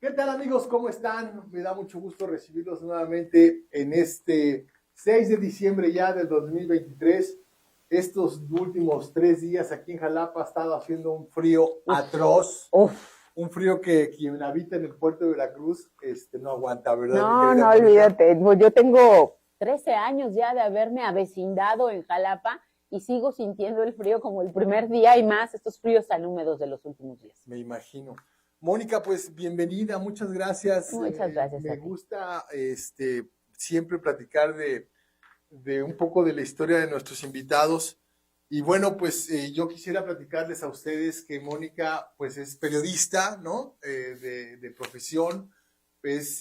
¿Qué tal amigos? ¿Cómo están? Me da mucho gusto recibirlos nuevamente en este 6 de diciembre ya del 2023. Estos últimos 3 días aquí en Jalapa ha estado haciendo un frío Uf, atroz, uf. un frío que quien habita en el puerto de Veracruz no aguanta, ¿verdad, mi No, querida no, Mónica? olvídate. Pues yo tengo 13 años ya de haberme avecindado en Jalapa y sigo sintiendo el frío como el primer día y más estos fríos tan húmedos de los últimos días. Me imagino. Mónica, pues bienvenida, muchas gracias. Muchas gracias Me a ti. gusta siempre platicar de un poco de la historia de nuestros invitados. Y bueno, pues yo quisiera platicarles a ustedes que Mónica pues es periodista, ¿no? De profesión, pues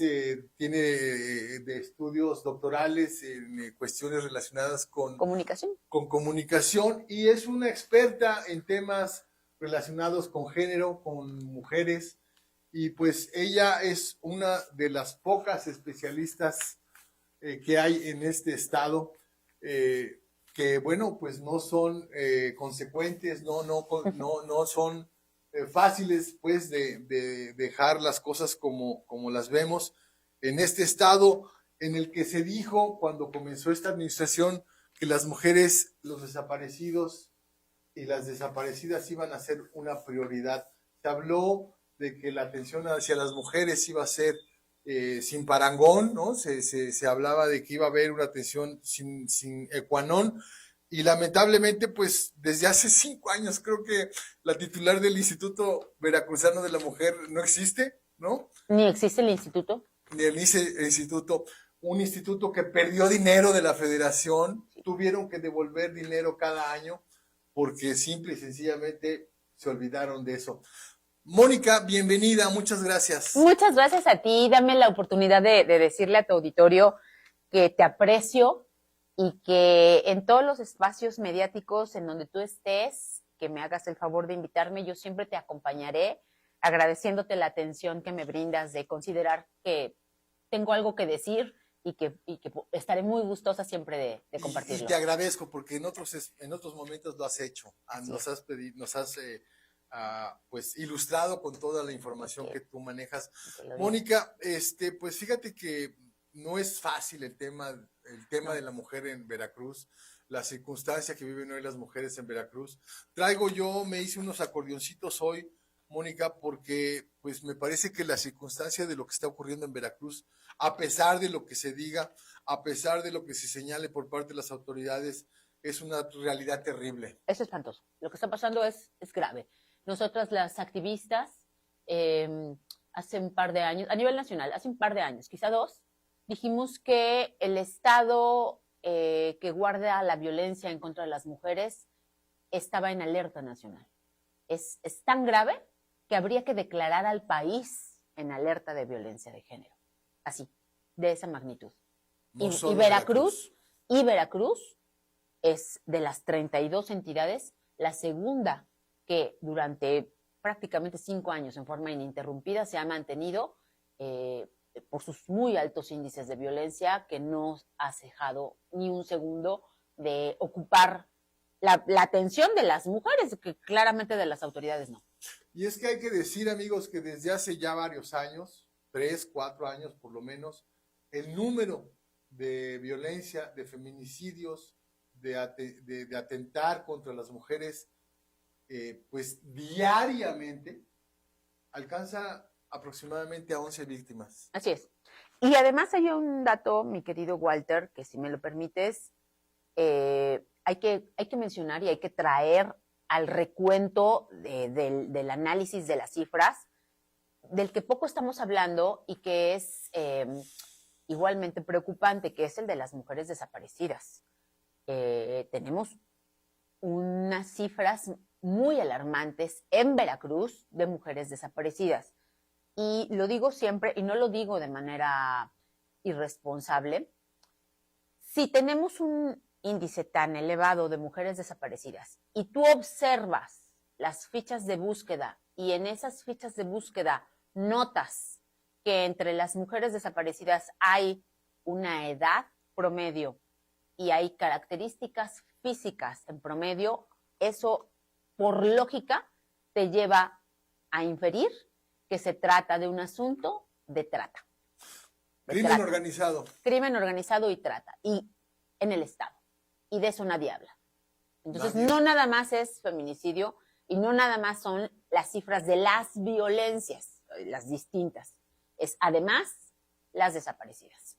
tiene de estudios doctorales en cuestiones relacionadas Comunicación. con comunicación y es una experta en temas relacionados con género, con mujeres, y pues ella es una de las pocas especialistas que hay en este estado, que bueno, pues no son consecuentes, no son fáciles pues de dejar las cosas como las vemos en este estado en el que se dijo cuando comenzó esta administración que las mujeres, los desaparecidos y las desaparecidas iban a ser una prioridad. Se habló de que la atención hacia las mujeres iba a ser sin parangón, ¿no? Se hablaba de que iba a haber una atención sin ecuanón, y lamentablemente, pues desde hace 5 años creo que la titular del Instituto Veracruzano de la Mujer no existe, ¿no? Ni existe el instituto. Ni el instituto, un instituto que perdió dinero de la federación, Sí. tuvieron que devolver dinero cada año porque simple y sencillamente se olvidaron de eso. Mónica, bienvenida, muchas gracias. Muchas gracias a ti. Dame la oportunidad de decirle a tu auditorio que te aprecio y que en todos los espacios mediáticos en donde tú estés, que me hagas el favor de invitarme, yo siempre te acompañaré, agradeciéndote la atención que me brindas de considerar que tengo algo que decir y que estaré muy gustosa siempre de Y compartirlo. te agradezco porque en otros momentos lo has hecho, Así nos es. has pedido, nos has pues ilustrado con toda la Y información que tú manejas. te lo digo. Mónica, pues fíjate que no es fácil el tema No. de la mujer en Veracruz, la circunstancia que viven hoy las mujeres en Veracruz. Me hice unos acordeoncitos hoy, Mónica, porque pues me parece que la circunstancia de lo que está ocurriendo en Veracruz, a pesar de lo que se diga, a pesar de lo que se señale por parte de las autoridades, es una realidad terrible. Es espantoso. Lo que está pasando es grave. Nosotras las activistas, hace un par de años, a nivel nacional, hace un par de años, quizá dos, dijimos que el Estado que guarda la violencia en contra de las mujeres estaba en alerta nacional. Es tan grave que habría que declarar al país en alerta de violencia de género. Así, de esa magnitud. No Y solo Veracruz, Veracruz. y Veracruz es de las 32 entidades la segunda que durante prácticamente 5 años en forma ininterrumpida se ha mantenido por sus muy altos índices de violencia que no ha cejado ni un segundo de ocupar la atención de las mujeres, que claramente de las autoridades no. Y es que hay que decir, amigos, que desde hace ya varios años, 3, 4 años por lo menos, el número de violencia, de feminicidios, de atentar contra las mujeres, pues diariamente alcanza aproximadamente a 11 víctimas. Así es. Y además hay un dato, mi querido Walter, que si me lo permites, hay que mencionar y hay que traer al recuento del análisis de las cifras, del que poco estamos hablando y que es igualmente preocupante, que es el de las mujeres desaparecidas. Tenemos unas cifras muy alarmantes en Veracruz de mujeres desaparecidas. Y lo digo siempre, y no lo digo de manera irresponsable, si tenemos un índice tan elevado de mujeres desaparecidas y tú observas las fichas de búsqueda y en esas fichas de búsqueda notas que entre las mujeres desaparecidas hay una edad promedio y hay características físicas en promedio, eso por lógica te lleva a inferir que se trata de un asunto de trata. Crimen organizado. Crimen organizado y trata, y en el Estado. Y de eso nadie habla. Entonces, no nada más es feminicidio y no nada más son las cifras de las violencias, las distintas. Es además las desaparecidas.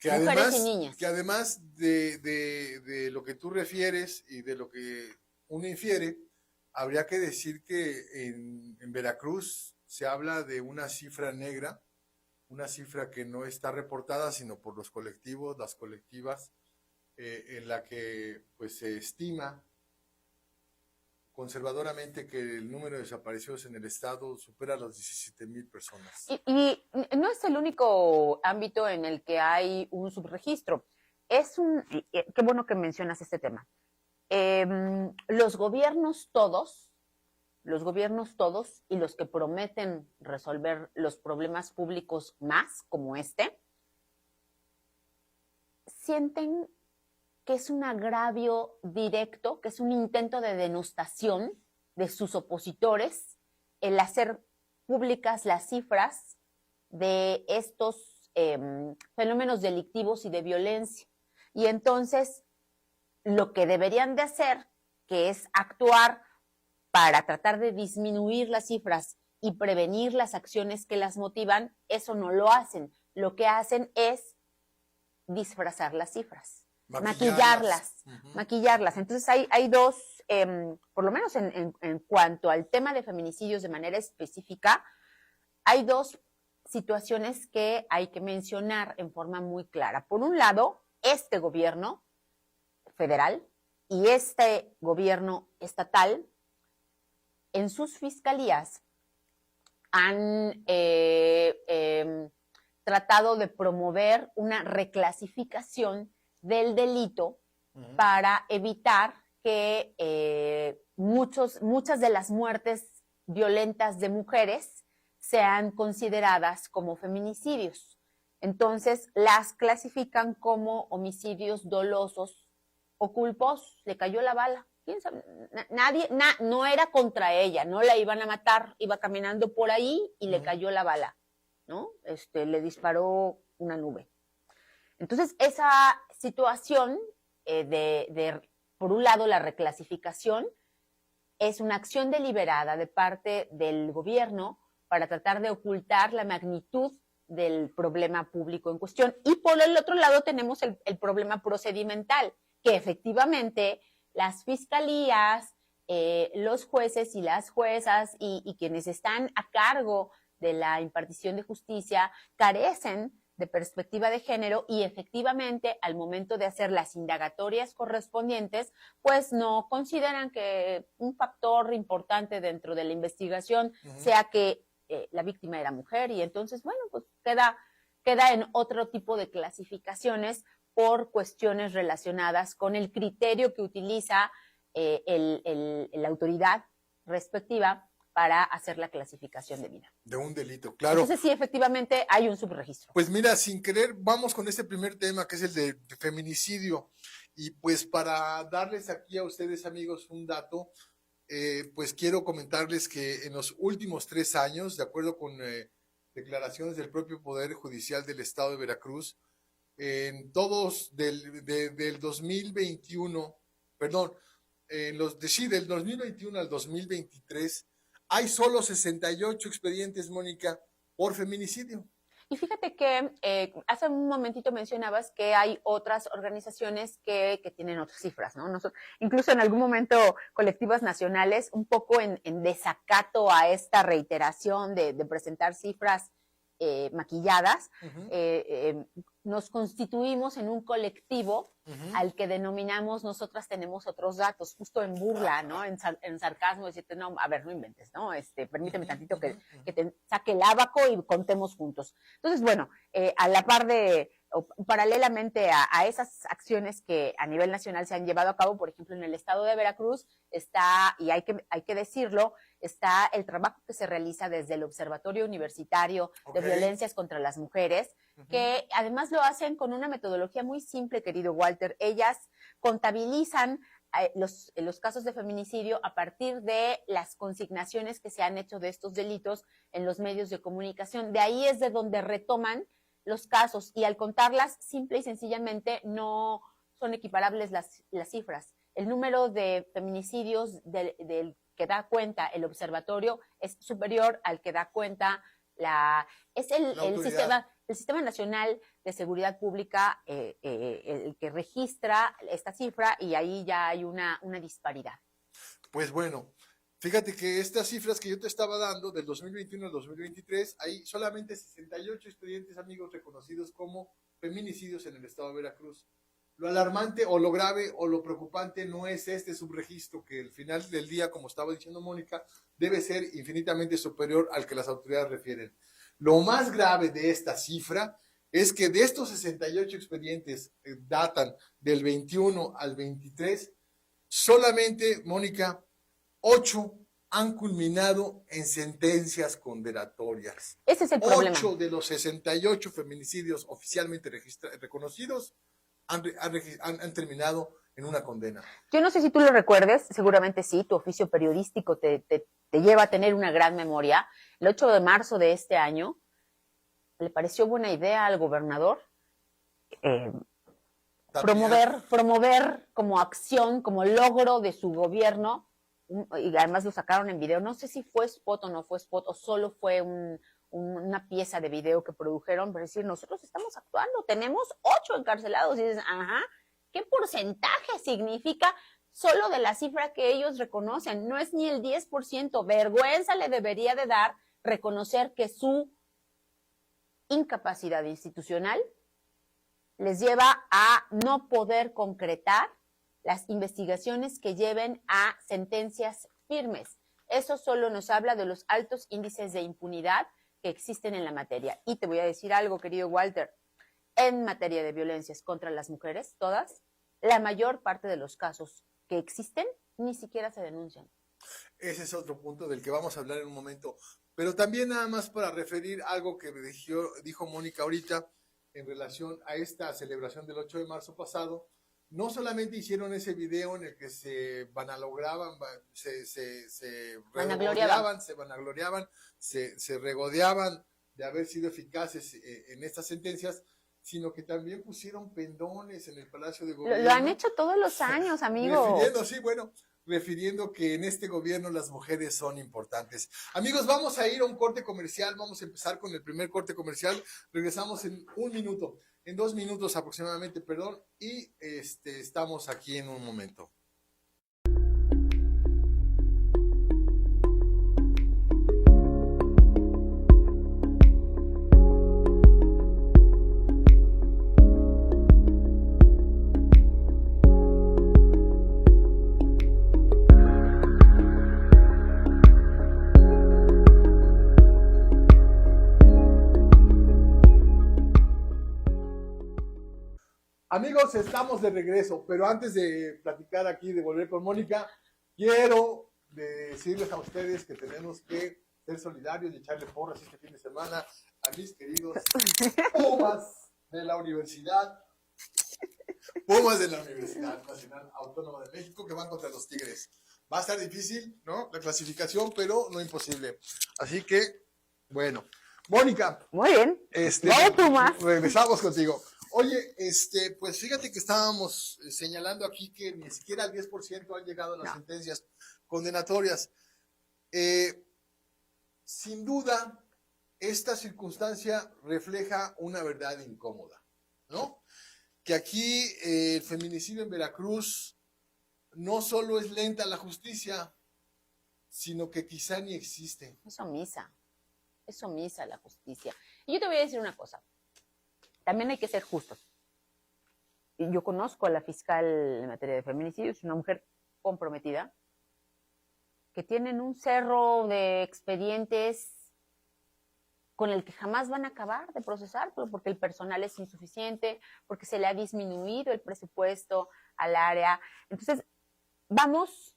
Mujeres y niñas. Que además de lo que tú refieres y de lo que uno infiere, habría que decir que en Veracruz se habla de una cifra negra, una cifra que no está reportada sino por los colectivos, las colectivas, en la que pues se estima conservadoramente que el número de desaparecidos en el estado supera las 17,000 personas. Y no es el único ámbito en el que hay un subregistro. Qué bueno que mencionas este tema. Los gobiernos todos y los que prometen resolver los problemas públicos más, como sienten que es un agravio directo, que es un intento de denostación de sus opositores el hacer públicas las cifras de estos fenómenos delictivos y de violencia. Y entonces, lo que deberían de hacer, que es actuar para tratar de disminuir las cifras y prevenir las acciones que las motivan, eso no lo hacen. Lo que hacen es disfrazar las cifras. Maquillarlas. Entonces hay dos, por lo menos en cuanto al tema de feminicidios de manera específica, hay dos situaciones que hay que mencionar en forma muy clara. Por un lado, este gobierno federal y este gobierno estatal, en sus fiscalías, han tratado de promover una reclasificación del delito para evitar que muchas de las muertes violentas de mujeres sean consideradas como feminicidios. Entonces, las clasifican como homicidios dolosos o culposos. Le cayó la bala. ¿Quién sabe? No era contra ella, no la iban a matar, iba caminando por ahí y le cayó la bala, ¿no? Le disparó una nube. Entonces, esa situación por un lado, la reclasificación es una acción deliberada de parte del gobierno para tratar de ocultar la magnitud del problema público en cuestión. Y por el otro lado tenemos el problema procedimental, que efectivamente las fiscalías, los jueces y las juezas y quienes están a cargo de la impartición de justicia carecen de perspectiva de género y efectivamente al momento de hacer las indagatorias correspondientes, pues no consideran que un factor importante dentro de la investigación sea que la víctima era mujer y entonces, bueno, pues queda en otro tipo de clasificaciones por cuestiones relacionadas con el criterio que utiliza la autoridad respectiva para hacer la clasificación debida. De un delito, claro. Entonces sí, efectivamente hay un subregistro. Pues mira, sin querer, vamos con este primer tema que es el de feminicidio. Y pues para darles aquí a ustedes, amigos, un dato, pues quiero comentarles que en los últimos 3 años, de acuerdo con declaraciones del propio Poder Judicial del Estado de Veracruz, en todos del 2021, perdón, del 2021 al 2023, hay solo 68 expedientes, Mónica, por feminicidio. Y fíjate que hace un momentito mencionabas que hay otras organizaciones que tienen otras cifras, ¿no? Incluso en algún momento colectivas nacionales, un poco en desacato a esta reiteración de presentar cifras maquilladas, nos constituimos en un colectivo al que denominamos nosotras tenemos otros datos, justo en burla, ¿no? En sarcasmo, decirte, no, a ver, no inventes, ¿no? Permíteme tantito que te saque el abaco y contemos juntos. Entonces, bueno, a la par o paralelamente a esas acciones que a nivel nacional se han llevado a cabo, por ejemplo, en el estado de Veracruz está, y hay que decirlo, está el trabajo que se realiza desde el Observatorio Universitario de Violencias contra las Mujeres, que además lo hacen con una metodología muy simple, querido Walter. Ellas contabilizan los casos de feminicidio a partir de las consignaciones que se han hecho de estos delitos en los medios de comunicación. De ahí es de donde retoman los casos y al contarlas, simple y sencillamente no son equiparables las cifras. El número de feminicidios del que da cuenta el observatorio es superior al que da cuenta el Sistema Nacional de Seguridad Pública el que registra esta cifra y ahí ya hay una disparidad. Pues bueno, fíjate que estas cifras que yo te estaba dando del 2021 al 2023, hay solamente 68 expedientes, amigos, reconocidos como feminicidios en el estado de Veracruz. Lo alarmante o lo grave o lo preocupante no es este subregistro que al final del día, como estaba diciendo Mónica, debe ser infinitamente superior al que las autoridades refieren. Lo más grave de esta cifra es que de estos 68 expedientes que datan del 21 al 23, solamente, Mónica, 8 han culminado en sentencias condenatorias. Ese es el problema. 8 de los 68 feminicidios oficialmente reconocidos han terminado en una condena. Yo no sé si tú lo recuerdes, seguramente sí, tu oficio periodístico te lleva a tener una gran memoria. El 8 de marzo de este año, ¿le pareció buena idea al gobernador promover como acción, como logro de su gobierno, y además lo sacaron en video? No sé si fue spot o no fue spot, o solo fue una pieza de video que produjeron, pero decir, nosotros estamos actuando, tenemos 8 encarcelados, y dices, ajá, ¿qué porcentaje significa solo de la cifra que ellos reconocen? No es ni el 10%, vergüenza le debería de dar reconocer que su incapacidad institucional les lleva a no poder concretar las investigaciones que lleven a sentencias firmes. Eso solo nos habla de los altos índices de impunidad que existen en la materia. Y te voy a decir algo, querido Walter, en materia de violencias contra las mujeres, todas, la mayor parte de los casos que existen ni siquiera se denuncian. Ese es otro punto del que vamos a hablar en un momento. Pero también nada más para referir algo que dijo Mónica ahorita en relación a esta celebración del 8 de marzo pasado. No solamente hicieron ese video en el que se vanagloriaban, se regodeaban de haber sido eficaces en estas sentencias, sino que también pusieron pendones en el Palacio de Gobierno. Lo han hecho todos los años, amigos. Refiriendo que en este gobierno las mujeres son importantes. Amigos, vamos a ir a un corte comercial, vamos a empezar con el primer corte comercial, regresamos en 1 minuto. En 2 minutos aproximadamente, perdón, y estamos aquí en un momento. Amigos, estamos de regreso, pero antes de platicar aquí, de volver con Mónica, quiero decirles a ustedes que tenemos que ser solidarios y echarle porras este fin de semana a mis queridos Pumas de la Universidad Nacional Autónoma de México, que van contra los Tigres. Va a estar difícil, ¿no? La clasificación, pero no imposible. Así que, bueno. Mónica. Muy bien. Vamos, Pumas. Regresamos contigo. Oye, pues fíjate que estábamos señalando aquí que ni siquiera al 10% han llegado las sentencias condenatorias. Sin duda, esta circunstancia refleja una verdad incómoda, ¿no? Que aquí el feminicidio en Veracruz no solo es lenta la justicia, sino que quizá ni existe. Es omisa la justicia. Y yo te voy a decir una cosa. También hay que ser justos. Yo conozco a la fiscal en materia de feminicidio, es una mujer comprometida, que tienen un cerro de expedientes con el que jamás van a acabar de procesar, porque el personal es insuficiente, porque se le ha disminuido el presupuesto al área. Entonces, vamos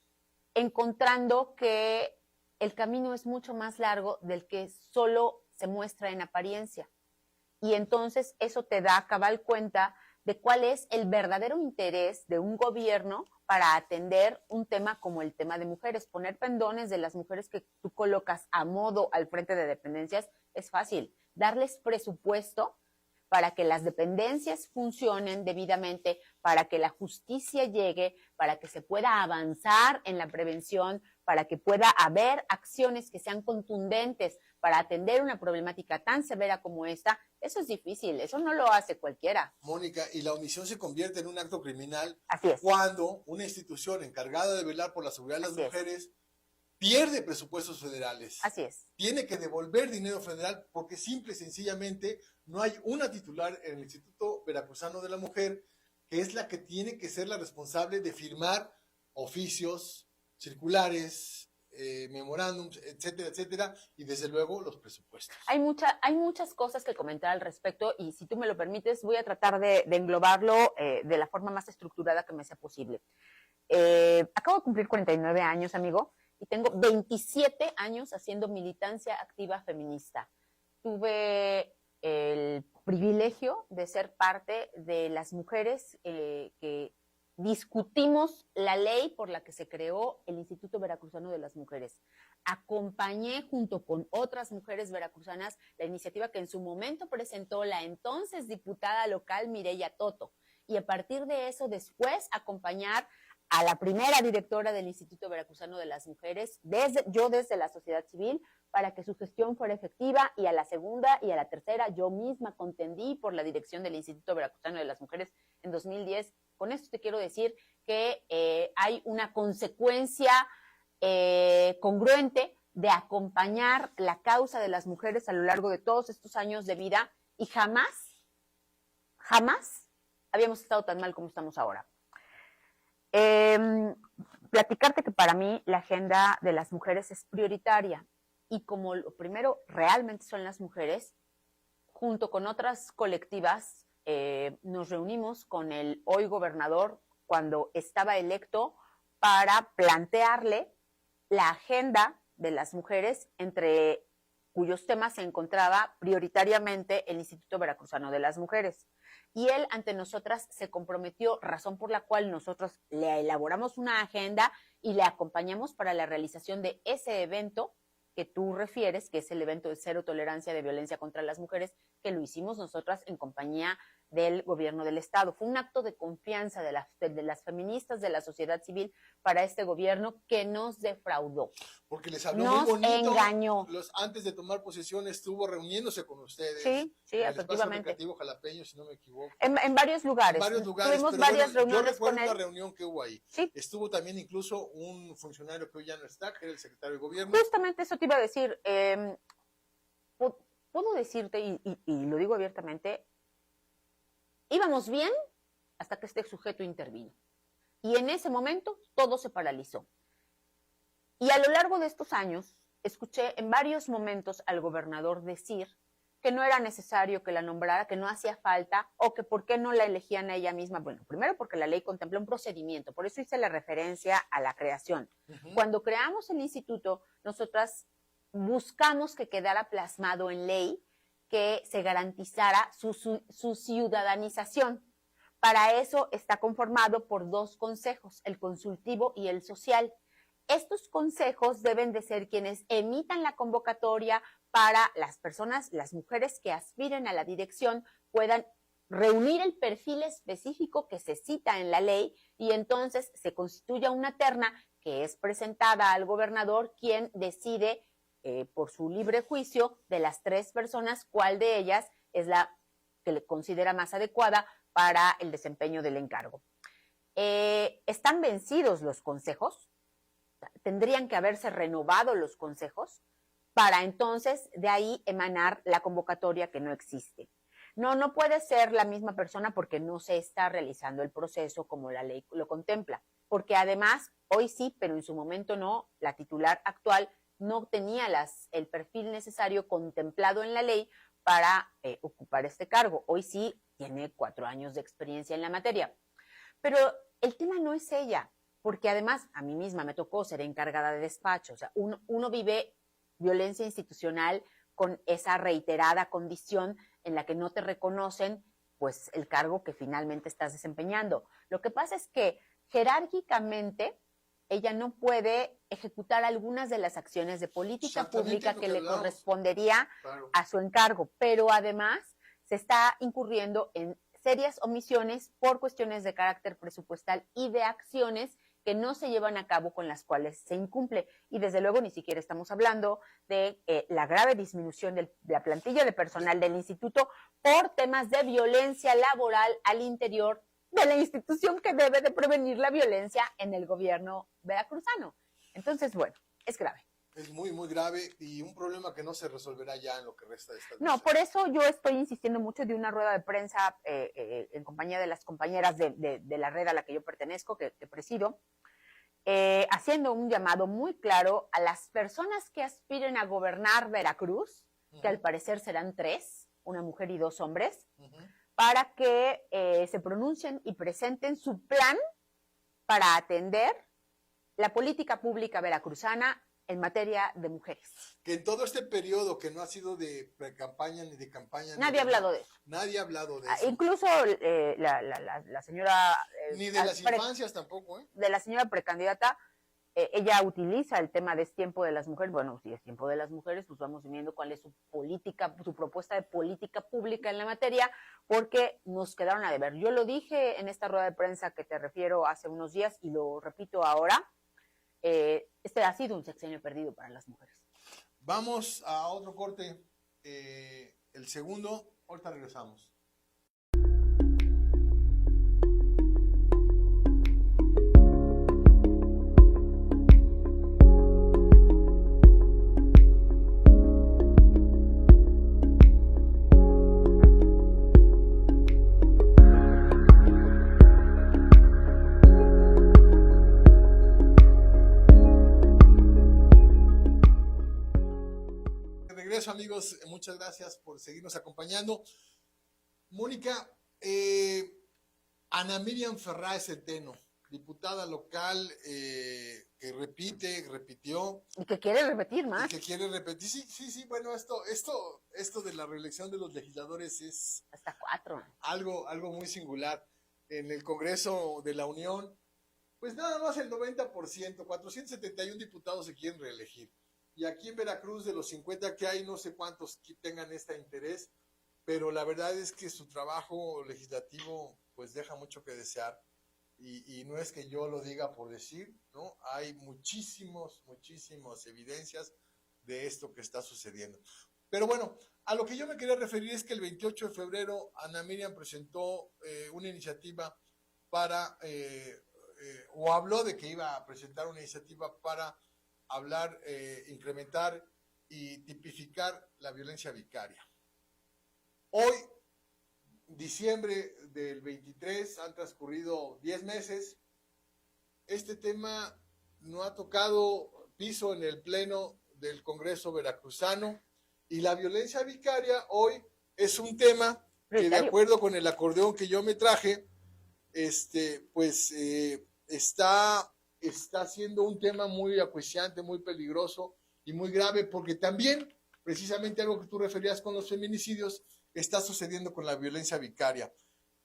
encontrando que el camino es mucho más largo del que solo se muestra en apariencia. Y entonces eso te da cabal cuenta de cuál es el verdadero interés de un gobierno para atender un tema como el tema de mujeres. Poner pendones de las mujeres que tú colocas a modo al frente de dependencias es fácil. Darles presupuesto para que las dependencias funcionen debidamente, para que la justicia llegue, para que se pueda avanzar en la prevención, para que pueda haber acciones que sean contundentes para atender una problemática tan severa como esta. Eso es difícil, eso no lo hace cualquiera. Mónica, y la omisión se convierte en un acto criminal Así es. cuando una institución encargada de velar por la seguridad de las mujeres pierde presupuestos federales. Así es. Tiene que devolver dinero federal porque simple y sencillamente no hay una titular en el Instituto Veracruzano de la Mujer que es la que tiene que ser la responsable de firmar oficios, circulares, memorándums, etcétera, etcétera, y desde luego los presupuestos. Hay muchas cosas que comentar al respecto y si tú me lo permites voy a tratar de englobarlo de la forma más estructurada que me sea posible. Acabo de cumplir 49 años, amigo, y tengo 27 años haciendo militancia activa feminista. Tuve el privilegio de ser parte de las mujeres que discutimos la ley por la que se creó el Instituto Veracruzano de las Mujeres. Acompañé junto con otras mujeres veracruzanas la iniciativa que en su momento presentó la entonces diputada local Mireya Toto. Y a partir de eso, después acompañar a la primera directora del Instituto Veracruzano de las Mujeres, desde la sociedad civil, para que su gestión fuera efectiva, y a la segunda y a la tercera yo misma contendí por la dirección del Instituto Veracruzano de las Mujeres en 2010. Con esto te quiero decir que hay una consecuencia congruente de acompañar la causa de las mujeres a lo largo de todos estos años de vida y jamás habíamos estado tan mal como estamos ahora. Platicarte que para mí la agenda de las mujeres es prioritaria y como lo primero realmente son las mujeres, junto con otras colectivas nos reunimos con el hoy gobernador cuando estaba electo para plantearle la agenda de las mujeres entre cuyos temas se encontraba prioritariamente el Instituto Veracruzano de las Mujeres. Y él ante nosotras se comprometió, razón por la cual nosotros le elaboramos una agenda y le acompañamos para la realización de ese evento que tú refieres, que es el evento de cero tolerancia de violencia contra las mujeres, que lo hicimos nosotras en compañía del gobierno del estado. Fue un acto de confianza de las feministas de la sociedad civil para este gobierno que nos defraudó. Porque les habló nos muy bonito. Engañó. Antes de tomar posesión estuvo reuniéndose con ustedes. Sí, en efectivamente. El Recreativo Jalapeño, si no me equivoco. En varios lugares. Tuvimos varias reuniones. Yo recuerdo una reunión que hubo ahí. Sí. Estuvo también incluso un funcionario que hoy ya no está, que era el secretario de gobierno. Justamente eso te iba a decir. Puedo decirte, y lo digo abiertamente, íbamos bien hasta que este sujeto intervino. Y en ese momento todo se paralizó. Y a lo largo de estos años, escuché en varios momentos al gobernador decir que no era necesario que la nombrara, que no hacía falta, o que por qué no la elegían a ella misma. Bueno, primero porque la ley contempla un procedimiento, por eso hice la referencia a la creación. Cuando creamos el instituto, nosotras buscamos que quedara plasmado en ley que se garantizara su ciudadanización. Para eso está conformado por dos consejos, el consultivo y el social. Estos consejos deben de ser quienes emitan la convocatoria para las personas, las mujeres que aspiren a la dirección puedan reunir el perfil específico que se cita en la ley y entonces se constituya una terna que es presentada al gobernador, quien decide por su libre juicio de las tres personas cuál de ellas es la que le considera más adecuada para el desempeño del encargo. ¿Están vencidos los consejos? Tendrían que haberse renovado los consejos para entonces de ahí emanar la convocatoria que no existe. No puede ser la misma persona porque no se está realizando el proceso como la ley lo contempla. Porque además, hoy sí, pero en su momento no, la titular actual no tenía el perfil necesario contemplado en la ley para ocupar este cargo. Hoy sí tiene 4 años de experiencia en la materia. Pero el tema no es ella, porque además a mí misma me tocó ser encargada de despacho. O sea, uno vive violencia institucional con esa reiterada condición en la que no te reconocen pues el cargo que finalmente estás desempeñando. Lo que pasa es que jerárquicamente ella no puede ejecutar algunas de las acciones de política pública que le correspondería a su encargo, pero además se está incurriendo en serias omisiones por cuestiones de carácter presupuestal y de acciones que no se llevan a cabo con las cuales se incumple. Y desde luego ni siquiera estamos hablando de la grave disminución de la plantilla de personal del instituto por temas de violencia laboral al interior de la institución que debe de prevenir la violencia en el gobierno veracruzano. Entonces, bueno, es grave. Es muy, muy grave y un problema que no se resolverá ya en lo que resta de esta No, por eso yo estoy insistiendo mucho de una rueda de prensa en compañía de las compañeras de la red a la que yo pertenezco, que presido, haciendo un llamado muy claro a las personas que aspiren a gobernar Veracruz, que al parecer serán 3, una mujer y 2 hombres, para que se pronuncien y presenten su plan para atender la política pública veracruzana en materia de mujeres. Que en todo este periodo que no ha sido de pre-campaña ni de campaña. Nadie ha hablado de eso. Nadie ha hablado de eso. Incluso la señora... ni de las infancias tampoco, ¿eh? De la señora precandidata, ella utiliza el tema de es tiempo de las mujeres. Bueno, si es tiempo de las mujeres, pues vamos viendo cuál es su política, su propuesta de política pública en la materia, porque nos quedaron a deber. Yo lo dije en esta rueda de prensa que te refiero hace unos días y lo repito ahora. Este ha sido un sexenio perdido para las mujeres. Vamos a otro corte, el segundo, ahorita regresamos. Amigos, muchas gracias por seguirnos acompañando. Mónica, Ana Miriam Ferráez Centeno, diputada local que repitió. Y que quiere repetir más. Y que quiere repetir, sí, bueno, esto de la reelección de los legisladores es... Hasta 4. Algo muy singular. En el Congreso de la Unión, pues nada más el 90%, 471 diputados se quieren reelegir. Y aquí en Veracruz, de los 50 que hay, no sé cuántos tengan este interés, pero la verdad es que su trabajo legislativo pues deja mucho que desear. Y no es que yo lo diga por decir, ¿no? Hay muchísimas evidencias de esto que está sucediendo. Pero bueno, a lo que yo me quería referir es que el 28 de febrero Ana Miriam presentó una iniciativa para, o habló de que iba a presentar una iniciativa para hablar, incrementar y tipificar la violencia vicaria. Hoy, diciembre del 23, han transcurrido 10 meses. Este tema no ha tocado piso en el pleno del Congreso veracruzano y la violencia vicaria hoy es un tema que, de acuerdo con el acordeón que yo me traje, está siendo un tema muy acuciante, muy peligroso y muy grave, porque también, precisamente algo que tú referías con los feminicidios, está sucediendo con la violencia vicaria.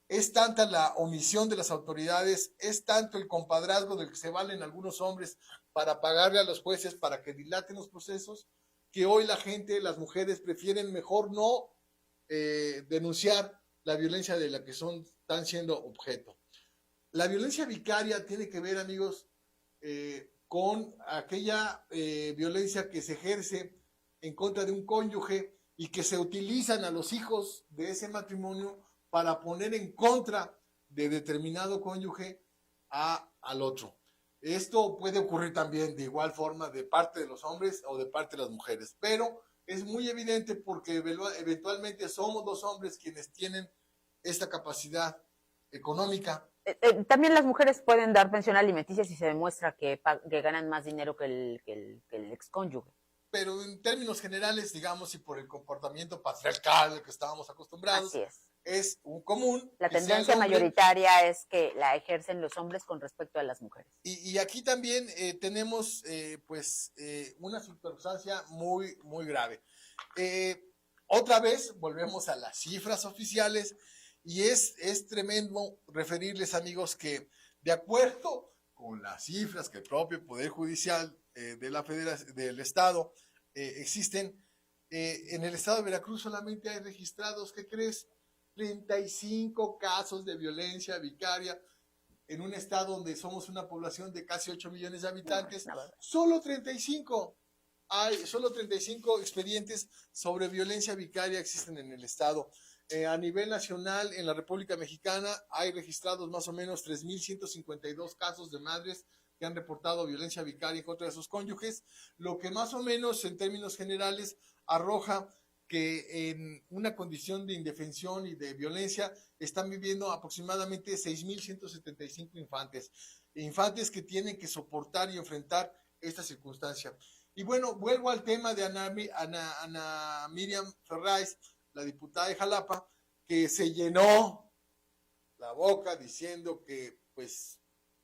Es tanta la omisión de las autoridades, es tanto el compadrazgo del que se valen algunos hombres para pagarle a los jueces para que dilaten los procesos, que hoy la gente, las mujeres, prefieren mejor no denunciar la violencia de la que están siendo objeto. La violencia vicaria tiene que ver, amigos, con aquella violencia que se ejerce en contra de un cónyuge y que se utilizan a los hijos de ese matrimonio para poner en contra de determinado cónyuge al otro. Esto puede ocurrir también de igual forma de parte de los hombres o de parte de las mujeres, pero es muy evidente porque eventualmente somos los hombres quienes tienen esta capacidad económica. También las mujeres pueden dar pensión alimenticia si se demuestra que ganan más dinero que el excónyuge. Pero en términos generales, digamos, y por el comportamiento patriarcal al que estábamos acostumbrados, así es un común. La tendencia mayoritaria es que la ejercen los hombres con respecto a las mujeres. Y aquí también tenemos una circunstancia muy, muy grave. Otra vez volvemos a las cifras oficiales y es tremendo referirles, amigos, que De acuerdo con las cifras que el propio Poder Judicial de la del Estado existen, en el Estado de Veracruz solamente hay registrados, ¿qué crees? 35 casos de violencia vicaria en un estado donde somos una población de casi 8 millones de habitantes. Solo 35. Solo 35 expedientes sobre violencia vicaria existen en el estado. A nivel nacional, en la República Mexicana, hay registrados más o menos 3.152 casos de madres que han reportado violencia vicaria en contra de sus cónyuges, lo que más o menos, en términos generales, arroja que en una condición de indefensión y de violencia están viviendo aproximadamente 6.175 infantes que tienen que soportar y enfrentar esta circunstancia. Y bueno, vuelvo al tema de Ana Miriam Ferráez, la diputada de Jalapa, que se llenó la boca diciendo que pues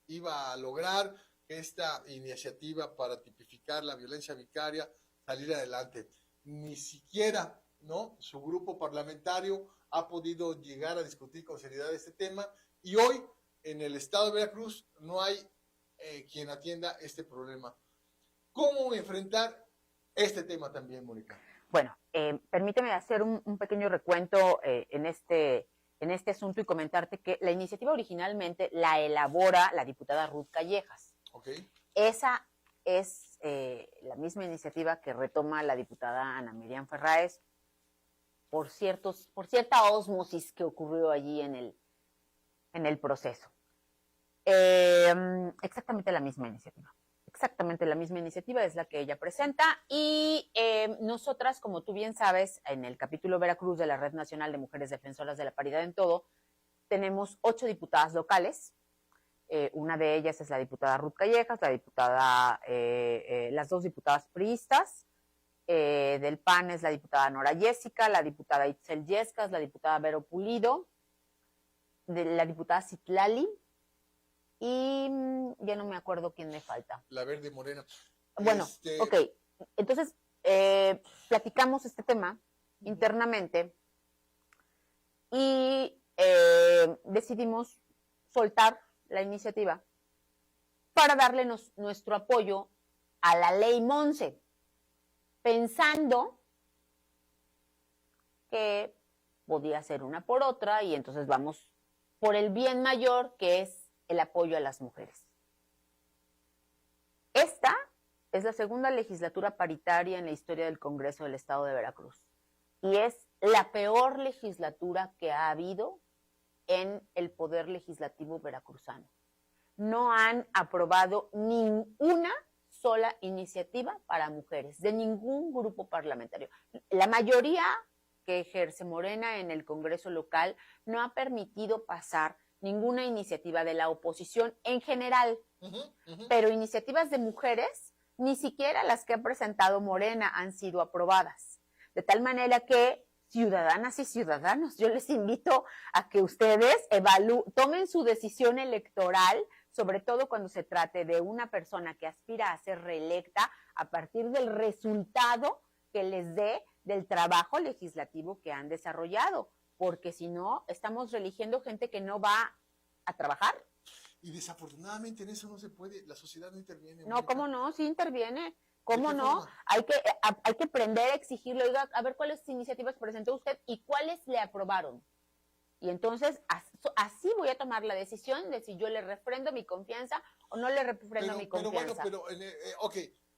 iba a lograr que esta iniciativa para tipificar la violencia vicaria saliera adelante. Ni siquiera, ¿no?, su grupo parlamentario ha podido llegar a discutir con seriedad este tema, y hoy en el estado de Veracruz no hay quien atienda este problema. ¿Cómo enfrentar este tema también, Mónica? Bueno, permíteme hacer un pequeño recuento en este asunto y comentarte que la iniciativa originalmente la elabora la diputada Ruth Callejas. Okay. Esa es la misma iniciativa que retoma la diputada Ana Miriam Ferráez por cierta ósmosis que ocurrió allí en el proceso. Exactamente la misma iniciativa. Exactamente la misma iniciativa es la que ella presenta, y nosotras, como tú bien sabes, en el capítulo Veracruz de la Red Nacional de Mujeres Defensoras de la Paridad en Todo, tenemos 8 diputadas locales. Una de ellas es la diputada Ruth Callejas, las 2 diputadas priistas. Del PAN es la diputada Nora Jessica, la diputada Itzel Yescas, la diputada Vero Pulido, la diputada Citlali, y ya no me acuerdo quién me falta. La Verde Morena. Bueno, ok. Entonces, platicamos este tema internamente y decidimos soltar la iniciativa para darle nuestro apoyo a la ley Monse, pensando que podía ser una por otra, y entonces vamos por el bien mayor, que es el apoyo a las mujeres. Esta es la segunda legislatura paritaria en la historia del Congreso del Estado de Veracruz, y es la peor legislatura que ha habido en el poder legislativo veracruzano. No han aprobado ninguna sola iniciativa para mujeres, de ningún grupo parlamentario. La mayoría que ejerce Morena en el Congreso local no ha permitido pasar ninguna iniciativa de la oposición en general, pero iniciativas de mujeres, ni siquiera las que ha presentado Morena han sido aprobadas. De tal manera que, ciudadanas y ciudadanos, yo les invito a que ustedes tomen su decisión electoral, sobre todo cuando se trate de una persona que aspira a ser reelecta a partir del resultado que les dé del trabajo legislativo que han desarrollado, porque si no, estamos reeligiendo gente que no va a trabajar. Y desafortunadamente en eso no se puede, la sociedad no interviene. No, ¿cómo no? Sí interviene. ¿Cómo no? Hay que aprender a exigirle, oiga, a ver cuáles iniciativas presentó usted y cuáles le aprobaron. Y entonces así voy a tomar la decisión de si yo le refrendo mi confianza o no le refrendo mi confianza.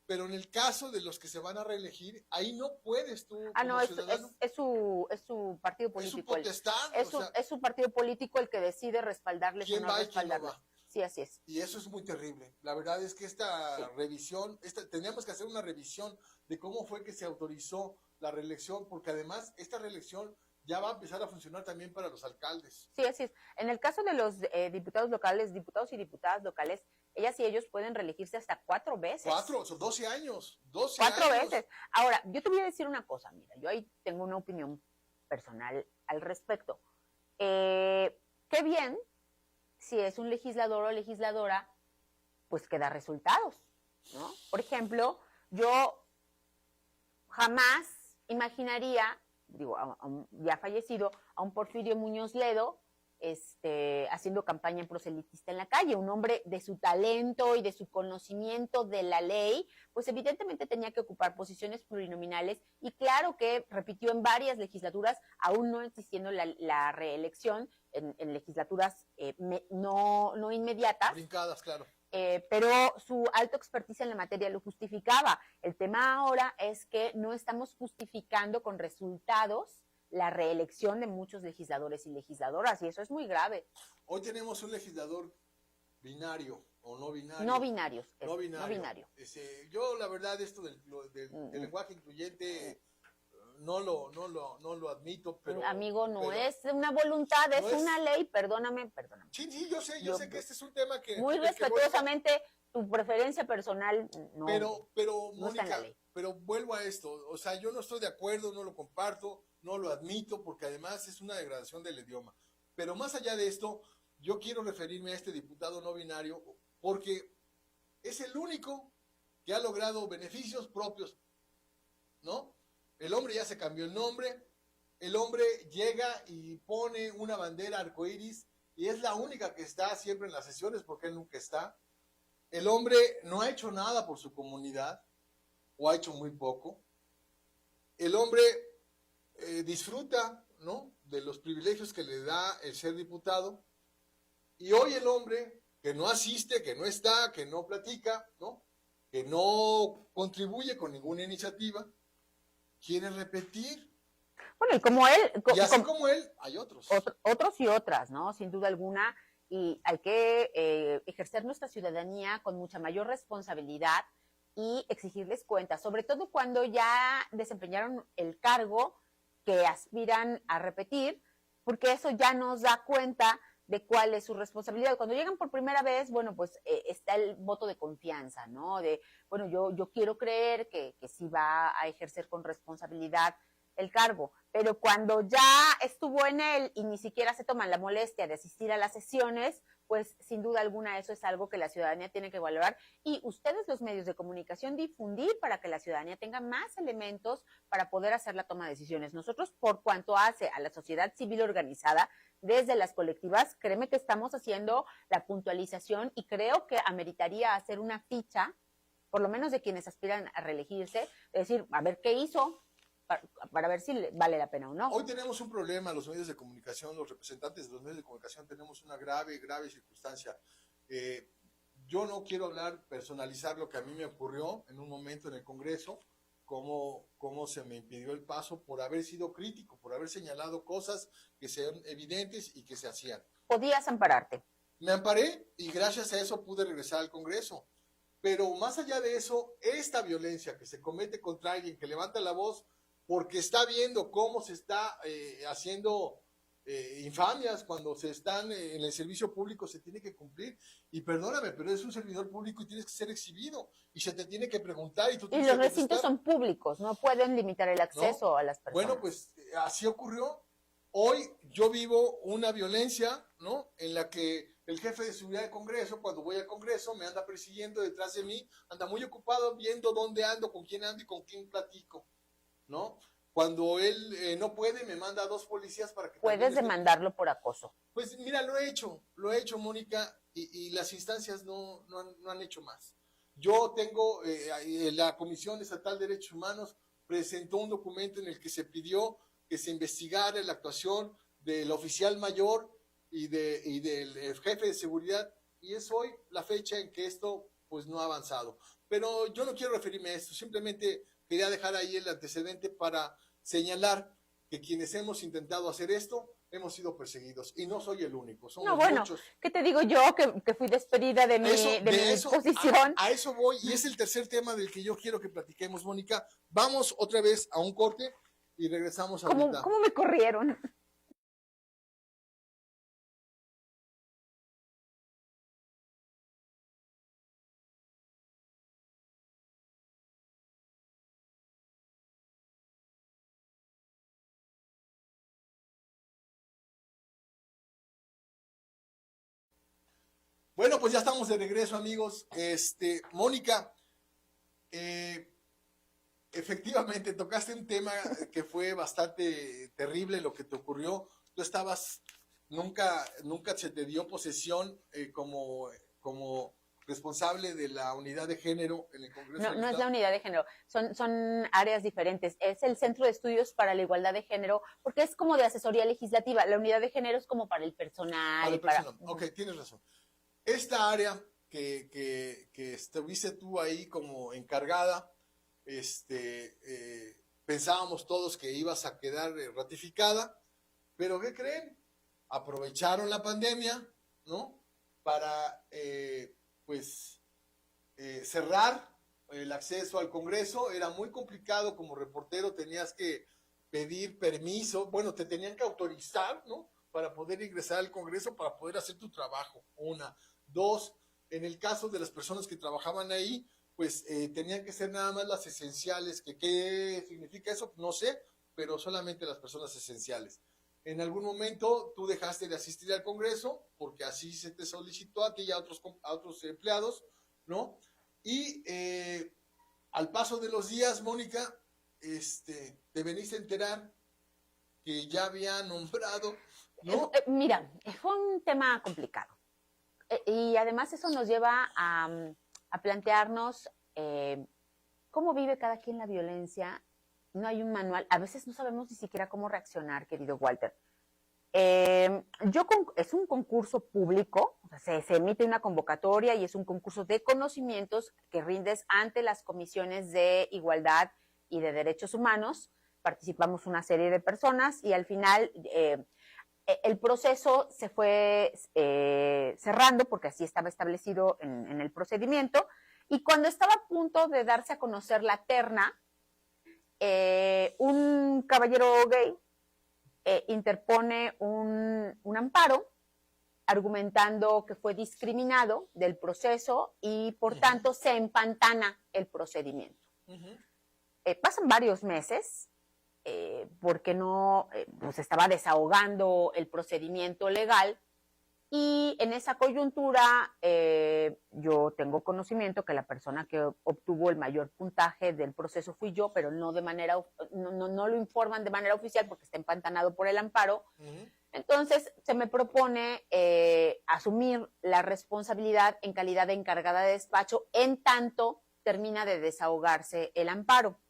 Pero en el caso de los que se van a reelegir, ahí no puedes tú. No, es su partido político. Es su potestad. Es su partido político el que decide respaldarles o no respaldarles. Sí, así es. Y eso es muy terrible. La verdad es que esta revisión, teníamos que hacer una revisión de cómo fue que se autorizó la reelección, porque además esta reelección ya va a empezar a funcionar también para los alcaldes. Sí, así es. En el caso de los diputados locales, diputados y diputadas locales, ellas y ellos pueden reelegirse hasta 4 veces. 4, son 12 años. 4 veces. Ahora, yo te voy a decir una cosa, mira, yo ahí tengo una opinión personal al respecto. Qué bien si es un legislador o legisladora, pues que da resultados, ¿no? Por ejemplo, yo jamás imaginaría, digo, ya fallecido, a un Porfirio Muñoz Ledo haciendo campaña proselitista en la calle, un hombre de su talento y de su conocimiento de la ley, pues evidentemente tenía que ocupar posiciones plurinominales y claro que repitió en varias legislaturas, aún no existiendo la reelección en legislaturas no inmediatas. Brincadas, claro. Pero su alto expertise en la materia lo justificaba. El tema ahora es que no estamos justificando con resultados la reelección de muchos legisladores y legisladoras, y eso es muy grave. Hoy tenemos un legislador binario o no binario. No binarios. No binario. No binario. Yo, la verdad, esto del lenguaje incluyente no lo admito, pero... Amigo, no pero, es una voluntad, no es una ley, perdóname. Sí, yo sé que este es un tema que... Muy respetuosamente, tu preferencia personal no, pero no Mónica, está en la ley. Pero vuelvo a esto, o sea, yo no estoy de acuerdo, no lo comparto, no lo admito, porque además es una degradación del idioma. Pero más allá de esto, yo quiero referirme a este diputado no binario, porque es el único que ha logrado beneficios propios, ¿no? El hombre ya se cambió el nombre, el hombre llega y pone una bandera arcoíris, y es la única que está siempre en las sesiones, porque él nunca está. El hombre no ha hecho nada por su comunidad, o ha hecho muy poco. El hombre disfruta, ¿no?, de los privilegios que le da el ser diputado, y hoy el hombre que no asiste, que no está, que no platica, ¿no?, que no contribuye con ninguna iniciativa, quiere repetir. Bueno, y como él... Y así como él, hay otros. Otros y otras, ¿no? Sin duda alguna, y hay que ejercer nuestra ciudadanía con mucha mayor responsabilidad y exigirles cuentas, sobre todo cuando ya desempeñaron el cargo que aspiran a repetir, porque eso ya nos da cuenta de cuál es su responsabilidad. Cuando llegan por primera vez, bueno, pues está el voto de confianza, ¿no? De, bueno, yo quiero creer que sí va a ejercer con responsabilidad el cargo, pero cuando ya estuvo en él y ni siquiera se toman la molestia de asistir a las sesiones, pues sin duda alguna eso es algo que la ciudadanía tiene que valorar y ustedes los medios de comunicación difundir para que la ciudadanía tenga más elementos para poder hacer la toma de decisiones. Nosotros, por cuanto hace a la sociedad civil organizada, desde las colectivas, créeme que estamos haciendo la puntualización y creo que ameritaría hacer una ficha, por lo menos de quienes aspiran a reelegirse, es decir, a ver qué hizo, para ver si vale la pena o no. Hoy tenemos un problema, los medios de comunicación, los representantes de los medios de comunicación tenemos una grave circunstancia. Yo no quiero personalizar lo que a mí me ocurrió en un momento en el Congreso, cómo se me impidió el paso por haber sido crítico, por haber señalado cosas que sean evidentes y que se hacían. Podías ampararte. Me amparé y gracias a eso pude regresar al Congreso. Pero más allá de eso, esta violencia que se comete contra alguien que levanta la voz porque está viendo cómo se está haciendo infamias cuando se están en el servicio público, se tiene que cumplir. Y perdóname, pero eres un servidor público y tienes que ser exhibido y se te tiene que preguntar. Y los recintos son públicos, no pueden limitar el acceso, ¿no?, a las personas. Bueno, pues así ocurrió. Hoy yo vivo una violencia, ¿no?, en la que el jefe de seguridad del Congreso, cuando voy al Congreso, me anda persiguiendo detrás de mí, anda muy ocupado viendo dónde ando, con quién ando y con quién platico, ¿no? Cuando él no puede, me manda a 2 policías para que... ¿Puedes demandarlo por acoso? Pues mira, lo he hecho, Mónica, y las instancias no han hecho más. Yo tengo, la Comisión Estatal de Derechos Humanos presentó un documento en el que se pidió que se investigara la actuación del oficial mayor y del jefe de seguridad, y es hoy la fecha en que esto pues no ha avanzado. Pero yo no quiero referirme a esto, simplemente quería dejar ahí el antecedente para señalar que quienes hemos intentado hacer esto hemos sido perseguidos y no soy el único, somos muchos. ¿Qué te digo yo que fui despedida de mi posición? A eso voy y es el tercer tema del que yo quiero que platiquemos, Mónica. Vamos otra vez a un corte y regresamos ahorita. ¿Cómo me corrieron? Bueno, pues ya estamos de regreso, amigos. Mónica, efectivamente tocaste un tema que fue bastante terrible lo que te ocurrió. Tú estabas nunca se te dio posesión como responsable de la unidad de género en el Congreso del No es Estado. la unidad de género, son áreas diferentes. Es el Centro de Estudios para la Igualdad de Género, porque es como de asesoría legislativa. La unidad de género es como para el personal. Para el personal. Ok, tienes razón. Esta área que estuviste tú ahí como encargada, pensábamos todos que ibas a quedar ratificada, pero ¿qué creen? Aprovecharon la pandemia, ¿no? Para, cerrar el acceso al Congreso. Era muy complicado como reportero, tenías que pedir permiso, bueno, te tenían que autorizar, ¿no? Para poder ingresar al Congreso, para poder hacer tu trabajo, una. Dos, en el caso de las personas que trabajaban ahí, pues tenían que ser nada más las esenciales. ¿Qué significa eso? No sé, pero solamente las personas esenciales. En algún momento tú dejaste de asistir al Congreso porque así se te solicitó a ti y a otros empleados, ¿no? Y al paso de los días, Mónica, te veniste a enterar que ya había nombrado, ¿no? Mira, fue un tema complicado. Y además eso nos lleva a plantearnos cómo vive cada quien la violencia. No hay un manual. A veces no sabemos ni siquiera cómo reaccionar, querido Walter. Es un concurso público, o sea, se emite una convocatoria y es un concurso de conocimientos que rindes ante las comisiones de igualdad y de derechos humanos. Participamos una serie de personas y al final el proceso se fue cerrando porque así estaba establecido en el procedimiento, y cuando estaba a punto de darse a conocer la terna, un caballero gay interpone un amparo argumentando que fue discriminado del proceso y por tanto se empantana el procedimiento. Pasan varios meses porque no, pues estaba desahogando el procedimiento legal, y en esa coyuntura yo tengo conocimiento que la persona que obtuvo el mayor puntaje del proceso fui yo, pero no lo informan de manera oficial porque está empantanado por el amparo. Entonces se me propone asumir la responsabilidad en calidad de encargada de despacho en tanto termina de desahogarse el amparo.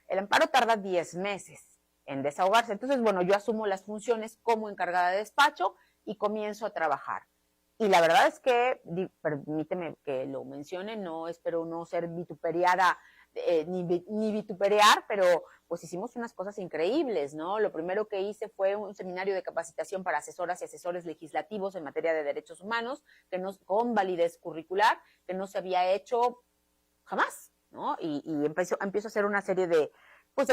El amparo tarda 10 meses en desahogarse. Entonces, bueno, yo asumo las funciones como encargada de despacho y comienzo a trabajar. Y la verdad es que, permíteme que lo mencione, no espero no ser vituperiada ni vituperar, pero pues hicimos unas cosas increíbles, ¿no? Lo primero que hice fue un seminario de capacitación para asesoras y asesores legislativos en materia de derechos humanos, con validez curricular, que no se había hecho jamás, ¿no? Y empiezo a hacer una serie de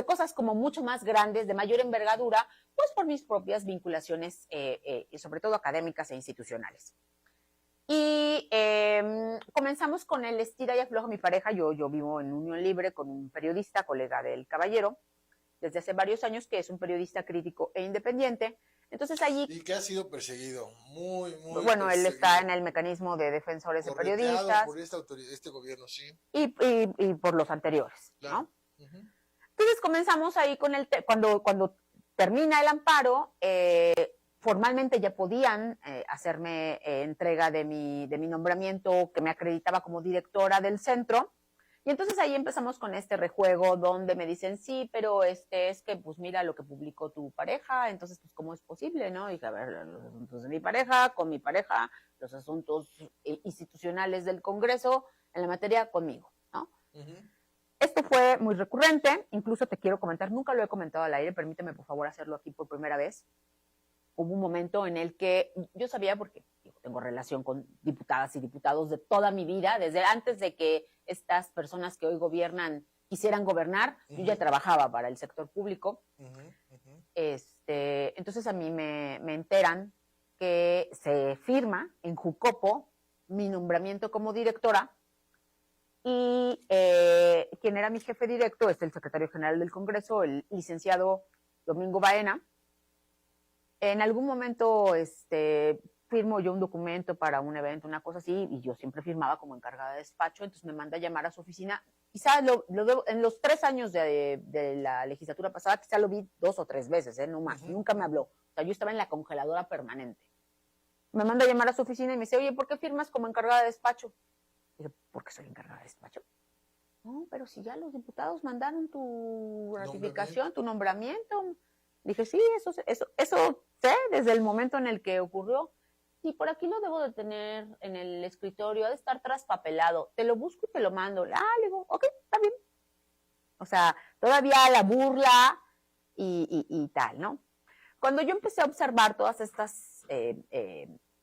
cosas como mucho más grandes, de mayor envergadura, pues por mis propias vinculaciones, y sobre todo académicas e institucionales. Y comenzamos con el estira y afloja. Mi pareja, yo vivo en unión libre con un periodista, colega del caballero, desde hace varios años, que es un periodista crítico e independiente. Entonces allí... Y que ha sido perseguido, muy bueno, perseguido. Él está en el mecanismo de defensores de periodistas. Por este gobierno, sí. Y por los anteriores, claro, ¿no? Entonces comenzamos ahí con cuando termina el amparo, formalmente ya podían hacerme entrega de mi nombramiento que me acreditaba como directora del centro. Y entonces ahí empezamos con este rejuego donde me dicen, sí, pero es que, pues mira lo que publicó tu pareja, entonces, pues, ¿cómo es posible, no? Y a ver, los asuntos de mi pareja, con mi pareja, los asuntos institucionales del Congreso, en la materia conmigo, ¿no? Esto fue muy recurrente, incluso te quiero comentar, nunca lo he comentado al aire, permíteme por favor hacerlo aquí por primera vez. Hubo un momento en el que yo sabía, porque tengo relación con diputadas y diputados de toda mi vida, desde antes de que estas personas que hoy gobiernan quisieran gobernar, yo ya trabajaba para el sector público. Entonces a mí me enteran que se firma en Jucopo mi nombramiento como directora, y quien era mi jefe directo es el secretario general del Congreso, el licenciado Domingo Baena. En algún momento firmo yo un documento para un evento, una cosa así, y yo siempre firmaba como encargada de despacho, entonces me manda a llamar a su oficina. Quizá en los 3 años de la legislatura pasada, quizá lo vi 2 o 3 veces, no más, nunca me habló. O sea, yo estaba en la congeladora permanente. Me manda a llamar a su oficina y me dice, oye, ¿por qué firmas como encargada de despacho? Dije, ¿por qué soy encargada de despacho? No, pero si ya los diputados mandaron tu ratificación, tu nombramiento. Dije, sí, eso sé desde el momento en el que ocurrió. Sí, por aquí lo debo de tener en el escritorio, ha de estar traspapelado. Te lo busco y te lo mando. Le digo, ok, está bien. O sea, todavía la burla y tal, ¿no? Cuando yo empecé a observar todas estas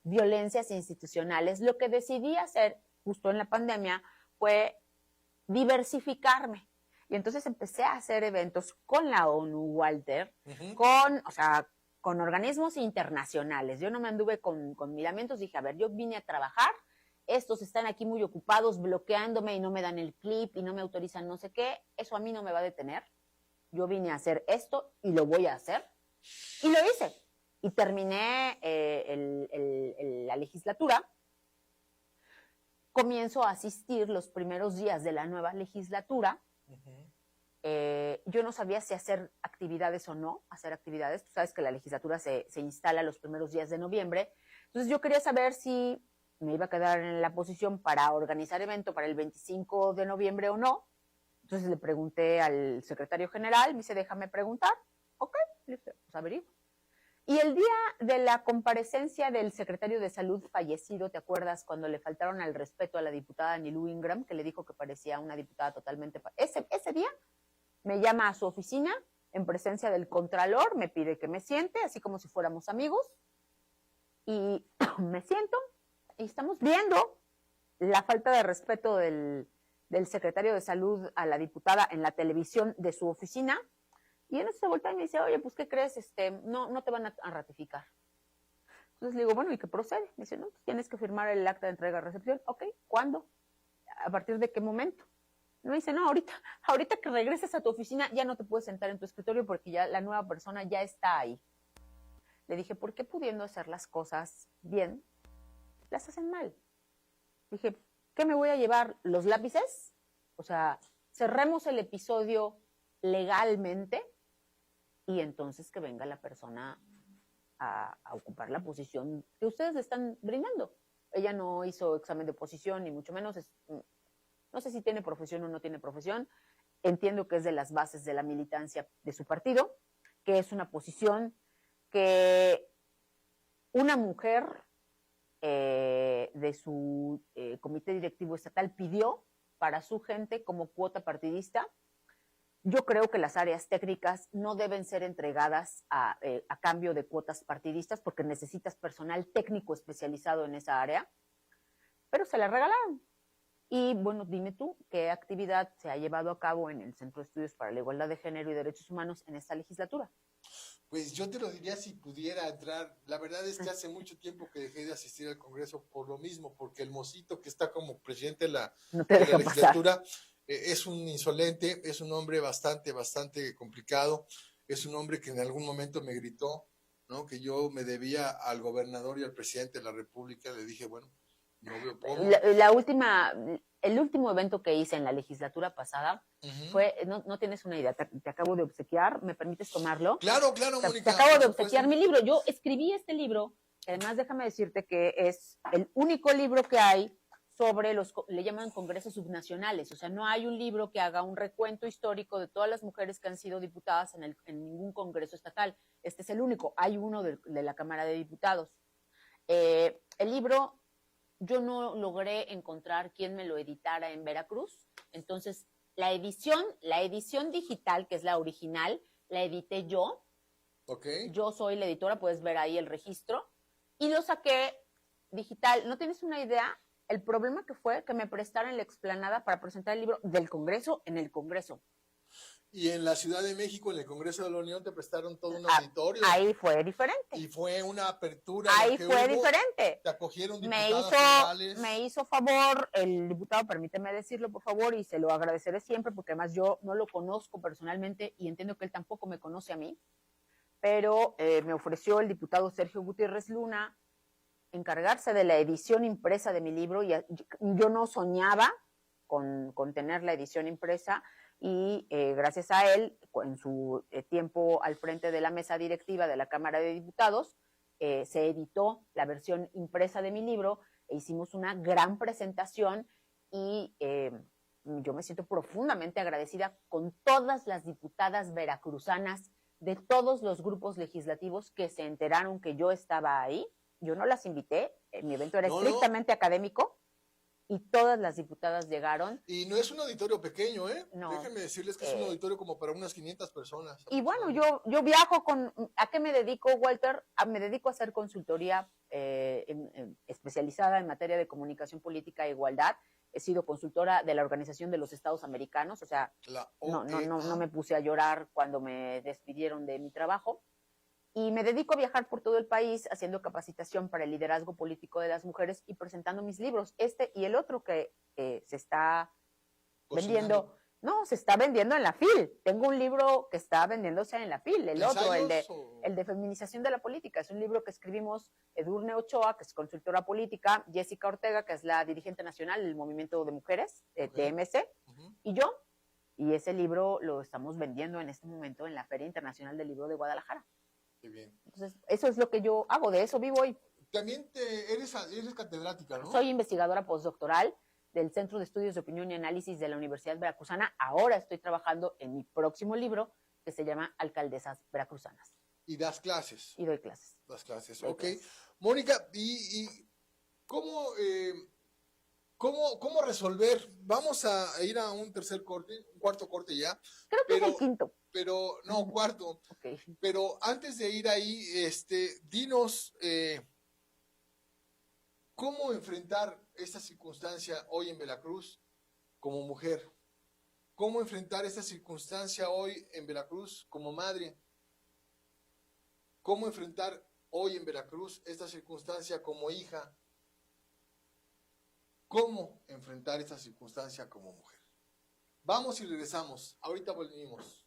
violencias institucionales, lo que decidí hacer justo en la pandemia fue diversificarme. Y entonces empecé a hacer eventos con la ONU, Walter, con organismos internacionales. Yo no me anduve con miramientos, dije, a ver, yo vine a trabajar, estos están aquí muy ocupados bloqueándome y no me dan el clip y no me autorizan no sé qué, eso a mí no me va a detener. Yo vine a hacer esto y lo voy a hacer. Y lo hice. Y terminé la legislatura. Comienzo a asistir los primeros días de la nueva legislatura. Yo no sabía si hacer actividades o no, hacer actividades. Tú sabes que la legislatura se instala los primeros días de noviembre. Entonces yo quería saber si me iba a quedar en la posición para organizar evento para el 25 de noviembre o no. Entonces le pregunté al secretario general, me dice, déjame preguntar. Ok, le dije, pues averiguo. Y el día de la comparecencia del secretario de Salud fallecido, ¿te acuerdas cuando le faltaron al respeto a la diputada Nilú Ingram, que le dijo que parecía una diputada totalmente... Ese día me llama a su oficina en presencia del contralor, me pide que me siente, así como si fuéramos amigos, y me siento y estamos viendo la falta de respeto del secretario de Salud a la diputada en la televisión de su oficina. Y en eso se voltea y me dice, oye, pues, ¿qué crees? No te van a ratificar. Entonces le digo, bueno, ¿y qué procede? Me dice, no, pues tienes que firmar el acta de entrega-recepción. Ok, ¿cuándo? ¿A partir de qué momento? Me dice, no, ahorita que regreses a tu oficina ya no te puedes sentar en tu escritorio porque ya la nueva persona ya está ahí. Le dije, ¿por qué pudiendo hacer las cosas bien, las hacen mal? Dije, ¿qué me voy a llevar? ¿Los lápices? O sea, cerremos el episodio legalmente y entonces que venga la persona a ocupar la posición que ustedes le están brindando. Ella no hizo examen de oposición, ni mucho menos. No sé si tiene profesión o no tiene profesión. Entiendo que es de las bases de la militancia de su partido, que es una posición que una mujer de su comité directivo estatal pidió para su gente como cuota partidista. Yo creo que las áreas técnicas no deben ser entregadas a cambio de cuotas partidistas porque necesitas personal técnico especializado en esa área, pero se la regalaron. Y bueno, dime tú, ¿qué actividad se ha llevado a cabo en el Centro de Estudios para la Igualdad de Género y Derechos Humanos en esta legislatura? Pues yo te lo diría si pudiera entrar. La verdad es que hace mucho tiempo que dejé de asistir al Congreso por lo mismo, porque el mocito que está como presidente de la legislatura es un insolente, es un hombre bastante complicado, es un hombre que en algún momento me gritó, ¿no? Que yo me debía al gobernador y al presidente de la República. Le dije, bueno, no veo cómo. El último evento que hice en la legislatura pasada fue, no tienes una idea, te acabo de obsequiar, ¿me permites tomarlo? Claro, Mónica. Te acabo de obsequiar mi libro. Yo escribí este libro, además déjame decirte que es el único libro que hay sobre le llaman congresos subnacionales, o sea, no hay un libro que haga un recuento histórico de todas las mujeres que han sido diputadas en ningún congreso estatal. Este es el único, hay uno de la Cámara de Diputados. El libro, yo no logré encontrar quién me lo editara en Veracruz, entonces la edición digital, que es la original, la edité yo. Okay. Yo soy la editora, puedes ver ahí el registro, y lo saqué digital. ¿No tienes una idea? El problema que fue que me prestaran la explanada para presentar el libro del Congreso en el Congreso. Y en la Ciudad de México, en el Congreso de la Unión, te prestaron todo un auditorio. Ahí fue diferente. Y fue una apertura. Ahí fue diferente. Te acogieron diputadas federales. Me hizo favor el diputado, permíteme decirlo, por favor, y se lo agradeceré siempre, porque además yo no lo conozco personalmente y entiendo que él tampoco me conoce a mí, pero me ofreció el diputado Sergio Gutiérrez Luna encargarse de la edición impresa de mi libro, y yo no soñaba con tener la edición impresa. y gracias a él, en su tiempo al frente de la mesa directiva de la Cámara de Diputados, se editó la versión impresa de mi libro e hicimos una gran presentación y yo me siento profundamente agradecida con todas las diputadas veracruzanas de todos los grupos legislativos que se enteraron que yo estaba ahí. Yo no las invité, mi evento era estrictamente académico y todas las diputadas llegaron. Y no es un auditorio pequeño, ¿eh? No. Déjenme decirles que es un auditorio como para unas 500 personas. Y bueno, yo viajo con... ¿A qué me dedico, Walter? Me dedico a hacer consultoría especializada en materia de comunicación política e igualdad. He sido consultora de la Organización de los Estados Americanos, o sea, no me puse a llorar cuando me despidieron de mi trabajo. Y me dedico a viajar por todo el país haciendo capacitación para el liderazgo político de las mujeres y presentando mis libros. Este y el otro que se está vendiendo. No, se está vendiendo en la FIL. Tengo un libro que está vendiéndose en la FIL. El otro, el de Feminización de la Política. Es un libro que escribimos Edurne Ochoa, que es consultora política, Jessica Ortega, que es la dirigente nacional del Movimiento de Mujeres, TMC, y yo. Y ese libro lo estamos vendiendo en este momento en la Feria Internacional del Libro de Guadalajara. Qué bien. Entonces, eso es lo que yo hago, de eso vivo hoy. También eres catedrática, ¿no? Soy investigadora postdoctoral del Centro de Estudios de Opinión y Análisis de la Universidad Veracruzana. Ahora estoy trabajando en mi próximo libro que se llama Alcaldesas Veracruzanas. ¿Y das clases? Y doy clases. Das clases, ok. Mónica, ¿y cómo resolver? Vamos a ir a un cuarto corte ya. Creo que es el quinto. Pero, no, cuarto. Okay. Pero antes de ir ahí, dinos cómo enfrentar esta circunstancia hoy en Veracruz como mujer. ¿Cómo enfrentar esta circunstancia hoy en Veracruz como madre? ¿Cómo enfrentar hoy en Veracruz esta circunstancia como hija? ¿Cómo enfrentar esta circunstancia como mujer? Vamos y regresamos. Ahorita volvimos.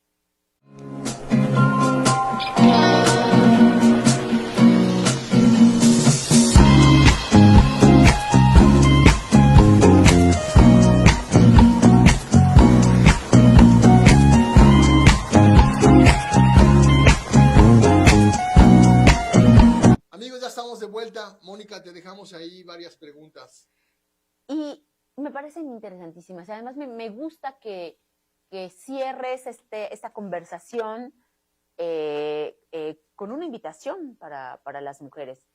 Amigos, ya estamos de vuelta. Mónica, te dejamos ahí varias preguntas. Y me parecen interesantísimas. Además, me gusta que cierres esta conversación con una invitación para las mujeres.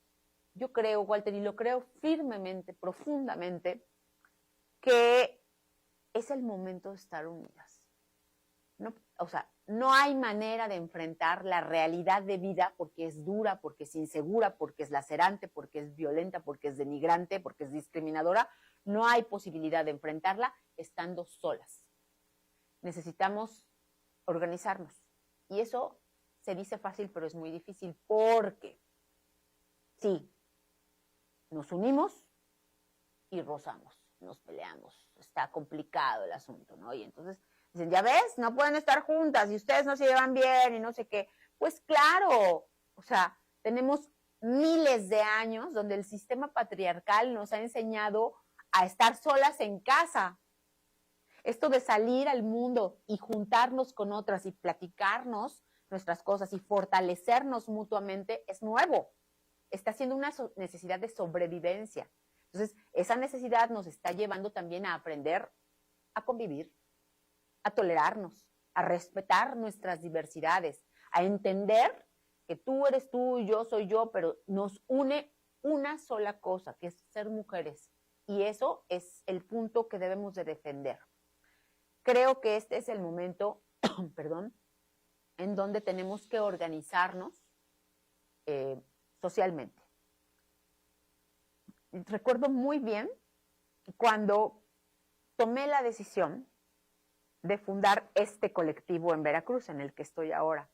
Yo creo, Walter, y lo creo firmemente, profundamente, que es el momento de estar unidas. No, o sea, no hay manera de enfrentar la realidad de vida porque es dura, porque es insegura, porque es lacerante, porque es violenta, porque es denigrante, porque es discriminadora. No hay posibilidad de enfrentarla estando solas. Necesitamos organizarnos. Y eso se dice fácil, pero es muy difícil porque sí, nos unimos y rozamos, nos peleamos. Está complicado el asunto, ¿no? Y entonces dicen, ya ves, no pueden estar juntas y ustedes no se llevan bien y no sé qué. Pues claro, o sea, tenemos miles de años donde el sistema patriarcal nos ha enseñado a estar solas en casa. Esto de salir al mundo y juntarnos con otras y platicarnos nuestras cosas y fortalecernos mutuamente es nuevo. Está siendo una necesidad de sobrevivencia. Entonces, esa necesidad nos está llevando también a aprender a convivir, a tolerarnos, a respetar nuestras diversidades, a entender que tú eres tú y yo soy yo, pero nos une una sola cosa, que es ser mujeres. Y eso es el punto que debemos de defender. Creo que este es el momento, perdón, en donde tenemos que organizarnos socialmente. Recuerdo muy bien cuando tomé la decisión de fundar este colectivo en Veracruz, en el que estoy ahora.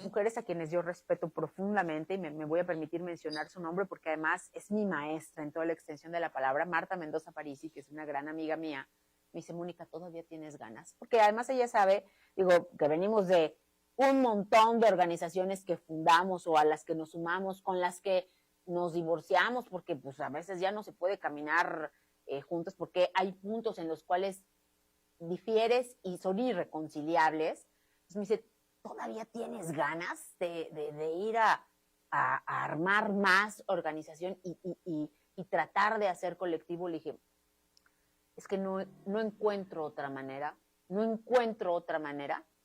Mujeres a quienes yo respeto profundamente y me voy a permitir mencionar su nombre porque además es mi maestra en toda la extensión de la palabra, Marta Mendoza Parisi, que es una gran amiga mía. Me dice, Mónica, ¿todavía tienes ganas? Porque además ella sabe, digo, que venimos de un montón de organizaciones que fundamos o a las que nos sumamos, con las que nos divorciamos, porque pues a veces ya no se puede caminar juntos, porque hay puntos en los cuales difieres y son irreconciliables, pues me dice, ¿todavía tienes ganas de ir a armar más organización y tratar de hacer colectivo? Le dije, es que no encuentro otra manera,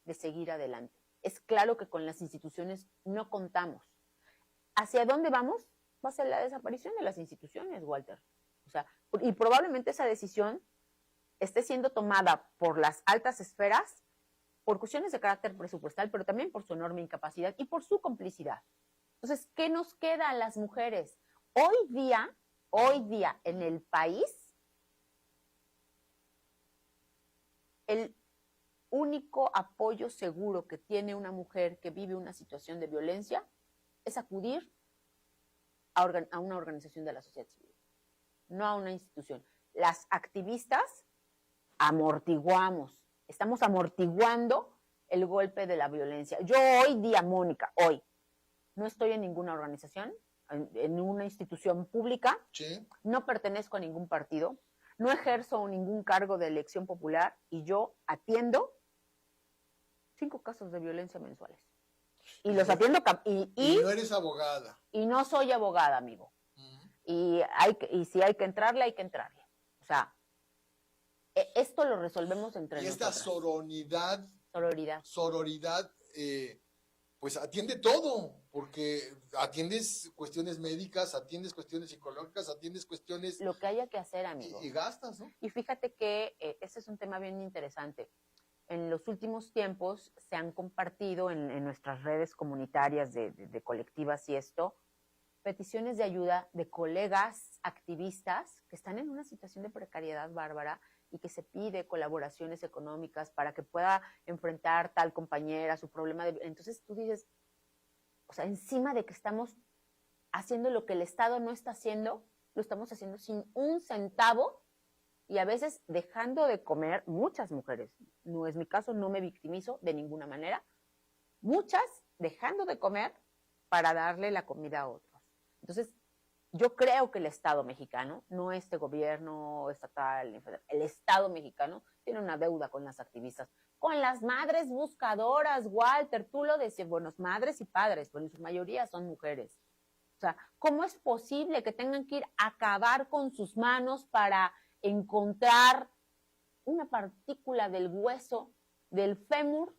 de seguir adelante. Es claro que con las instituciones no contamos. ¿Hacia dónde vamos? Va a ser la desaparición de las instituciones, Walter. O sea, y probablemente esa decisión esté siendo tomada por las altas esferas por cuestiones de carácter presupuestal, pero también por su enorme incapacidad y por su complicidad. Entonces, ¿qué nos queda a las mujeres? Hoy día en el país, el único apoyo seguro que tiene una mujer que vive una situación de violencia es acudir a una organización de la sociedad civil, no a una institución. Las activistas estamos amortiguando el golpe de la violencia. Yo hoy día, Mónica, no estoy en ninguna organización, en una institución pública, Sí. No pertenezco a ningún partido, no ejerzo ningún cargo de elección popular y yo atiendo 5 casos de violencia mensuales. Y los atiendo y no eres abogada. Y no soy abogada, amigo. Y si hay que entrarle, hay que entrarle. O sea, esto lo resolvemos entre nosotros. Y esta sororidad, pues atiende todo, porque atiendes cuestiones médicas, atiendes cuestiones psicológicas, atiendes cuestiones... Lo que haya que hacer, amigo. Y gastas, ¿no? Y fíjate que ese es un tema bien interesante. En los últimos tiempos se han compartido en nuestras redes comunitarias de colectivas y esto, peticiones de ayuda de colegas activistas que están en una situación de precariedad bárbara y que se pide colaboraciones económicas para que pueda enfrentar tal compañera su problema de... Entonces tú dices, o sea, encima de que estamos haciendo lo que el Estado no está haciendo, lo estamos haciendo sin un centavo y a veces dejando de comer, muchas mujeres, no es mi caso, no me victimizo de ninguna manera, muchas dejando de comer para darle la comida a otros. Entonces, yo creo que el Estado mexicano, no este gobierno estatal, el Estado mexicano tiene una deuda con las activistas, con las madres buscadoras, Walter, tú lo decías, bueno, madres y padres, pero en su mayoría son mujeres. O sea, ¿cómo es posible que tengan que ir a acabar con sus manos para encontrar una partícula del hueso, del fémur,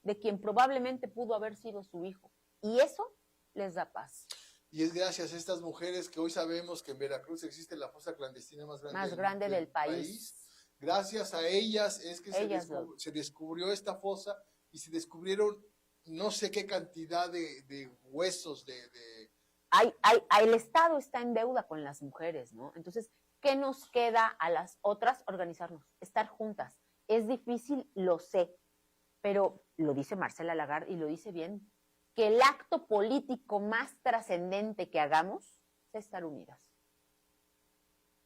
de quien probablemente pudo haber sido su hijo? Y eso les da paz. Y es gracias a estas mujeres que hoy sabemos que en Veracruz existe la fosa clandestina más grande del país. Gracias a ellas es que se descubrió esta fosa y se descubrieron no sé qué cantidad de huesos, El Estado está en deuda con las mujeres, ¿no? Entonces, ¿qué nos queda a las otras? Organizarnos, estar juntas. Es difícil, lo sé, pero lo dice Marcela Lagarde y lo dice bien, que el acto político más trascendente que hagamos es estar unidas.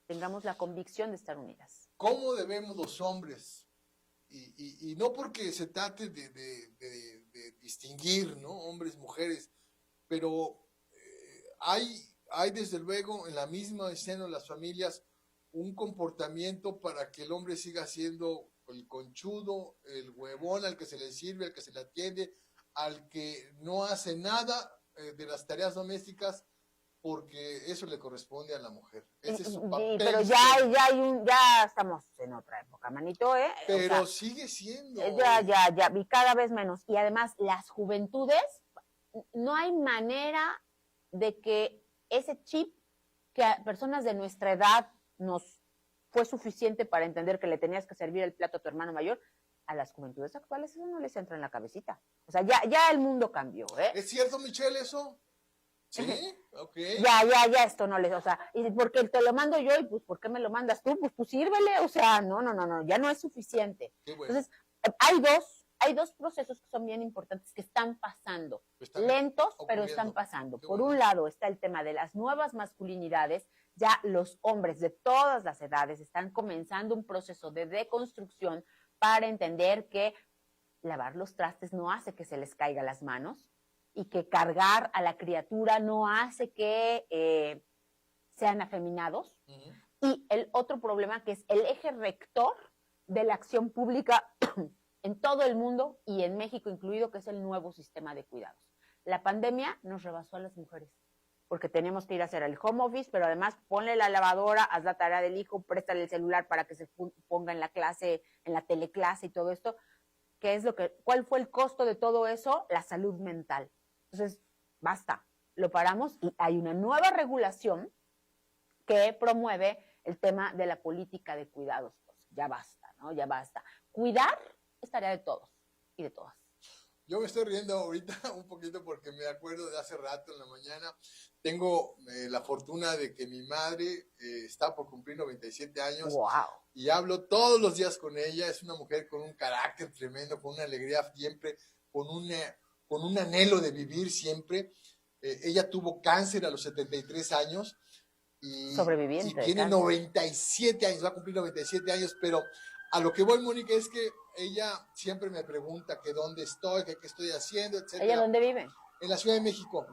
Tengamos la convicción de estar unidas. ¿Cómo debemos los hombres? Y no porque se trate de distinguir, ¿no? Hombres, mujeres, pero hay desde luego en la misma escena de las familias un comportamiento para que el hombre siga siendo el conchudo, el huevón al que se le sirve, al que se le atiende, al que no hace nada de las tareas domésticas porque eso le corresponde a la mujer. Ese es su papel. Pero ya estamos en otra época, manito, ¿eh? Pero o sea, sigue siendo. Ya, y cada vez menos. Y además, las juventudes, no hay manera de que ese chip que a personas de nuestra edad nos fue suficiente para entender que le tenías que servir el plato a tu hermano mayor, a las juventudes actuales eso no les entra en la cabecita. O sea, ya el mundo cambió, ¿eh? ¿Es cierto, Michelle, eso? ¿Sí? Ok. Ya, esto no les, o sea, y porque te lo mando yo y pues, ¿por qué me lo mandas tú? Pues sírvele, o sea, no, ya no es suficiente. Bueno. Entonces, hay dos procesos que son bien importantes que están pasando, lentos, pero están pasando. Por un lado está el tema de las nuevas masculinidades, ya los hombres de todas las edades están comenzando un proceso de deconstrucción para entender que lavar los trastes no hace que se les caiga las manos y que cargar a la criatura no hace que sean afeminados. Y el otro problema que es el eje rector de la acción pública en todo el mundo y en México incluido, que es el nuevo sistema de cuidados. La pandemia nos rebasó a las mujeres, porque tenemos que ir a hacer el home office, pero además ponle la lavadora, haz la tarea del hijo, préstale el celular para que se ponga en la clase, en la teleclase y todo esto. ¿Cuál fue el costo de todo eso? La salud mental. Entonces, basta, lo paramos y hay una nueva regulación que promueve el tema de la política de cuidados. Pues ya basta, ¿no? Ya basta. Cuidar es tarea de todos y de todas. Yo me estoy riendo ahorita un poquito porque me acuerdo de hace rato en la mañana. Tengo la fortuna de que mi madre está por cumplir 97 años. ¡Wow! Y hablo todos los días con ella. Es una mujer con un carácter tremendo, con una alegría siempre, con un anhelo de vivir siempre. Ella tuvo cáncer a los 73 años. Sobreviviente. Y tiene 97 años, va a cumplir 97 años, pero a lo que voy, Mónica, es que ella siempre me pregunta que dónde estoy, que qué estoy haciendo, etc. ¿Ella dónde vive? En la Ciudad de México.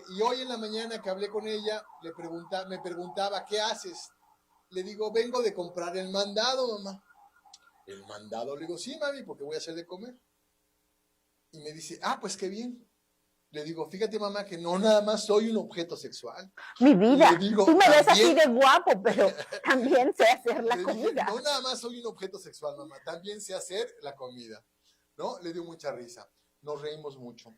Y hoy en la mañana que hablé con ella, me preguntaba, ¿qué haces? Le digo, vengo de comprar el mandado, mamá. ¿El mandado? Le digo, sí, mami, porque voy a hacer de comer. Y me dice, pues qué bien. Le digo, fíjate, mamá, que no nada más soy un objeto sexual. Mi vida, digo, tú me ves así de guapo, pero también sé hacer la comida. No nada más soy un objeto sexual, mamá, también sé hacer la comida, ¿no? Le dio mucha risa, nos reímos mucho.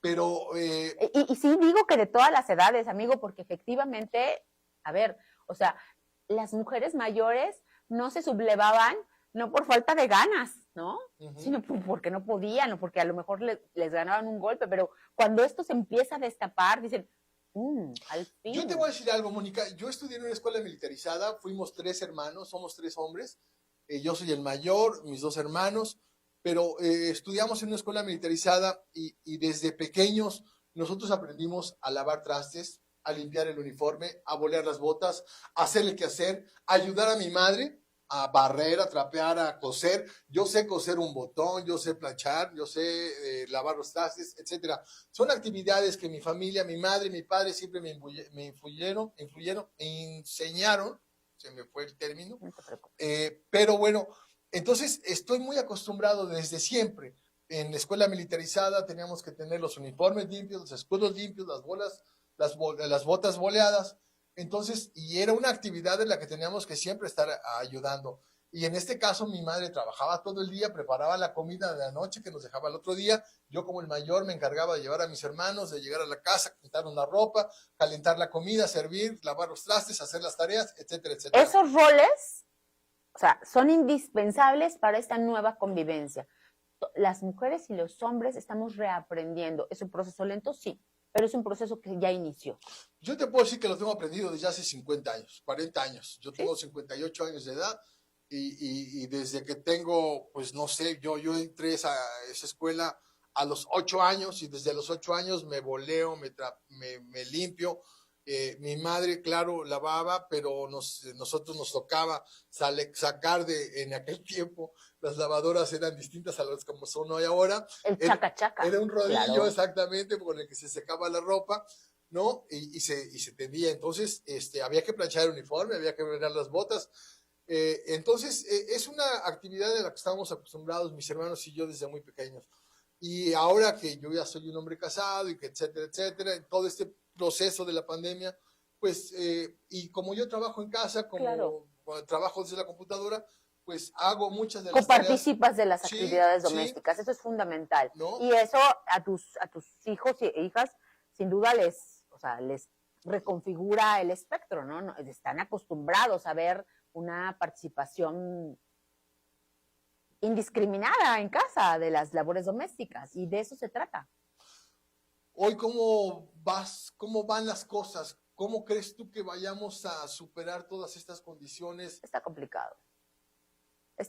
Pero... Y sí digo que de todas las edades, amigo, porque efectivamente, a ver, o sea, las mujeres mayores no se sublevaban no por falta de ganas, ¿no? Sino porque no podían o porque a lo mejor les ganaban un golpe, pero cuando esto se empieza a destapar, dicen, al fin. Yo te voy a decir algo, Mónica, yo estudié en una escuela militarizada, fuimos 3 hermanos, somos 3 hombres, yo soy el mayor, mis 2 hermanos, pero estudiamos en una escuela militarizada y desde pequeños nosotros aprendimos a lavar trastes, a limpiar el uniforme, a bolear las botas, a hacer el quehacer, a ayudar a mi madre, a barrer, a trapear, a coser. Yo sé coser un botón, yo sé planchar, yo sé lavar los trastes, etcétera. Son actividades que mi familia, mi madre, mi padre siempre me enseñaron, se me fue el término, pero bueno, entonces estoy muy acostumbrado desde siempre. En la escuela militarizada teníamos que tener los uniformes limpios, los escudos limpios, las botas boleadas. Entonces, y era una actividad en la que teníamos que siempre estar ayudando. Y en este caso, mi madre trabajaba todo el día, preparaba la comida de la noche que nos dejaba el otro día. Yo, como el mayor, me encargaba de llevar a mis hermanos, de llegar a la casa, quitar una ropa, calentar la comida, servir, lavar los trastes, hacer las tareas, etcétera, etcétera. Esos roles, o sea, son indispensables para esta nueva convivencia. Las mujeres y los hombres estamos reaprendiendo. ¿Es un proceso lento? Sí, pero es un proceso que ya inició. Yo te puedo decir que lo tengo aprendido desde hace 50 años, 40 años. Yo tengo 58 años de edad y desde que tengo, pues no sé, yo entré a esa escuela a los 8 años y desde los 8 años me voleo, me limpio. Mi madre, claro, lavaba, pero nosotros nos tocaba sacar en aquel tiempo, las lavadoras eran distintas a las como son hoy ahora. El chaca-chaca. Era un rodillo, claro. Exactamente, con el que se secaba la ropa, ¿no? Y se tendía. Entonces, había que planchar el uniforme, había que velar las botas. Entonces, es una actividad de la que estábamos acostumbrados mis hermanos y yo desde muy pequeños. Y ahora que yo ya soy un hombre casado y que etcétera, etcétera, en todo este proceso de la pandemia, pues, y como yo trabajo en casa, como trabajo desde la computadora, pues hago muchas de las tareas. Coparticipas de las actividades domésticas, eso es fundamental. ¿No? Y eso a tus hijos e hijas, sin duda les reconfigura el espectro, ¿no? Están acostumbrados a ver una participación indiscriminada en casa de las labores domésticas, y de eso se trata. Hoy, ¿cómo van las cosas? ¿Cómo crees tú que vayamos a superar todas estas condiciones? Está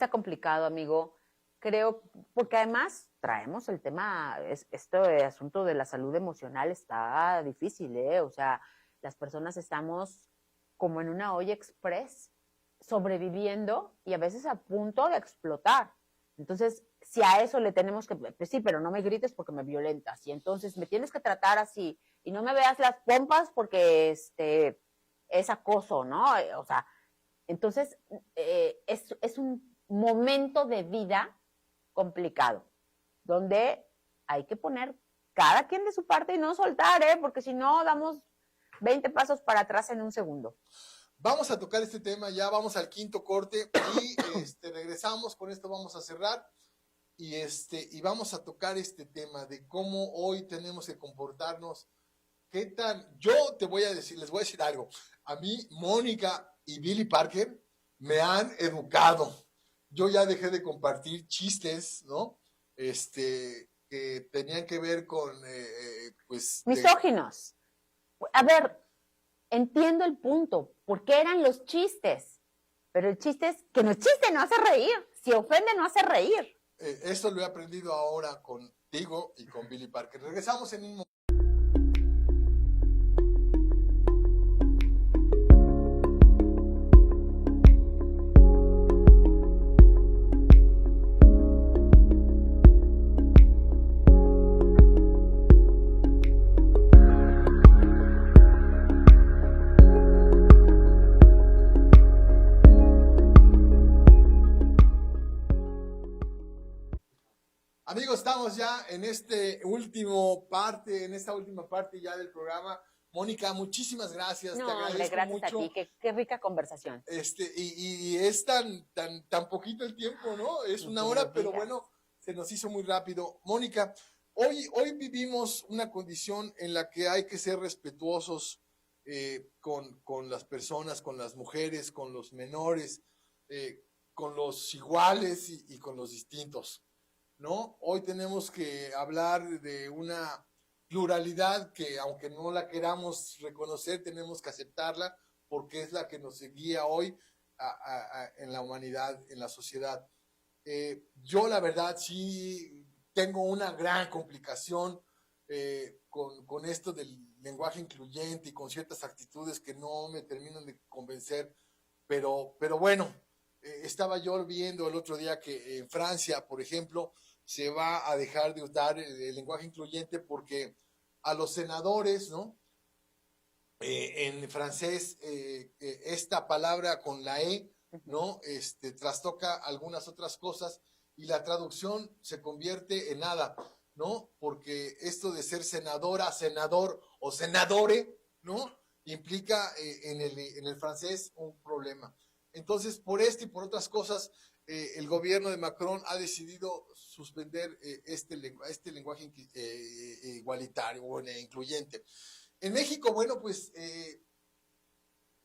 complicado, amigo. Creo, porque además traemos el tema, este asunto de la salud emocional está difícil, ¿eh? O sea, las personas estamos como en una olla express, sobreviviendo y a veces a punto de explotar. Entonces, si a eso le tenemos que, pues sí, pero no me grites porque me violentas, y entonces me tienes que tratar así, y no me veas las pompas porque es acoso, ¿no? O sea, Entonces, es un momento de vida complicado, donde hay que poner cada quien de su parte y no soltar, porque si no, damos 20 pasos para atrás en un segundo. Vamos a tocar este tema, ya vamos al quinto corte y regresamos, con esto vamos a cerrar y vamos a tocar este tema de cómo hoy tenemos que comportarnos. ¿Qué tal? Yo te voy a decir, les voy a decir algo. A mí, Mónica y Billy Parker me han educado. Yo ya dejé de compartir chistes, ¿no? Que tenían que ver con, pues... Misóginos. A ver, entiendo el punto, porque eran los chistes, pero el chiste es que no es chiste, no hace reír. Si ofende, no hace reír. Esto lo he aprendido ahora contigo y con Billy Parker. Regresamos en un momento. Amigos, estamos ya en esta última parte ya del programa. Mónica, muchísimas gracias. No, te agradezco hombre, gracias mucho. a ti, qué rica conversación. Y es tan poquito el tiempo, ¿no? Es una hora, pero bueno, se nos hizo muy rápido. Mónica, hoy vivimos una condición en la que hay que ser respetuosos con las personas, con las mujeres, con los menores, con los iguales y con los distintos, ¿no? Hoy tenemos que hablar de una pluralidad que, aunque no la queramos reconocer, tenemos que aceptarla porque es la que nos guía hoy en la humanidad, en la sociedad. Yo, la verdad, sí tengo una gran complicación con esto del lenguaje incluyente y con ciertas actitudes que no me terminan de convencer, pero bueno, estaba yo viendo el otro día que en Francia, por ejemplo, se va a dejar de usar el lenguaje incluyente porque a los senadores, ¿no? En francés, esta palabra con la E, ¿no? Trastoca algunas otras cosas y la traducción se convierte en nada, ¿no? Porque esto de ser senadora, senador o senadore, ¿no? Implica en el francés un problema. Entonces, por esto y por otras cosas, el gobierno de Macron ha decidido suspender este lenguaje igualitario o incluyente. En México, bueno, pues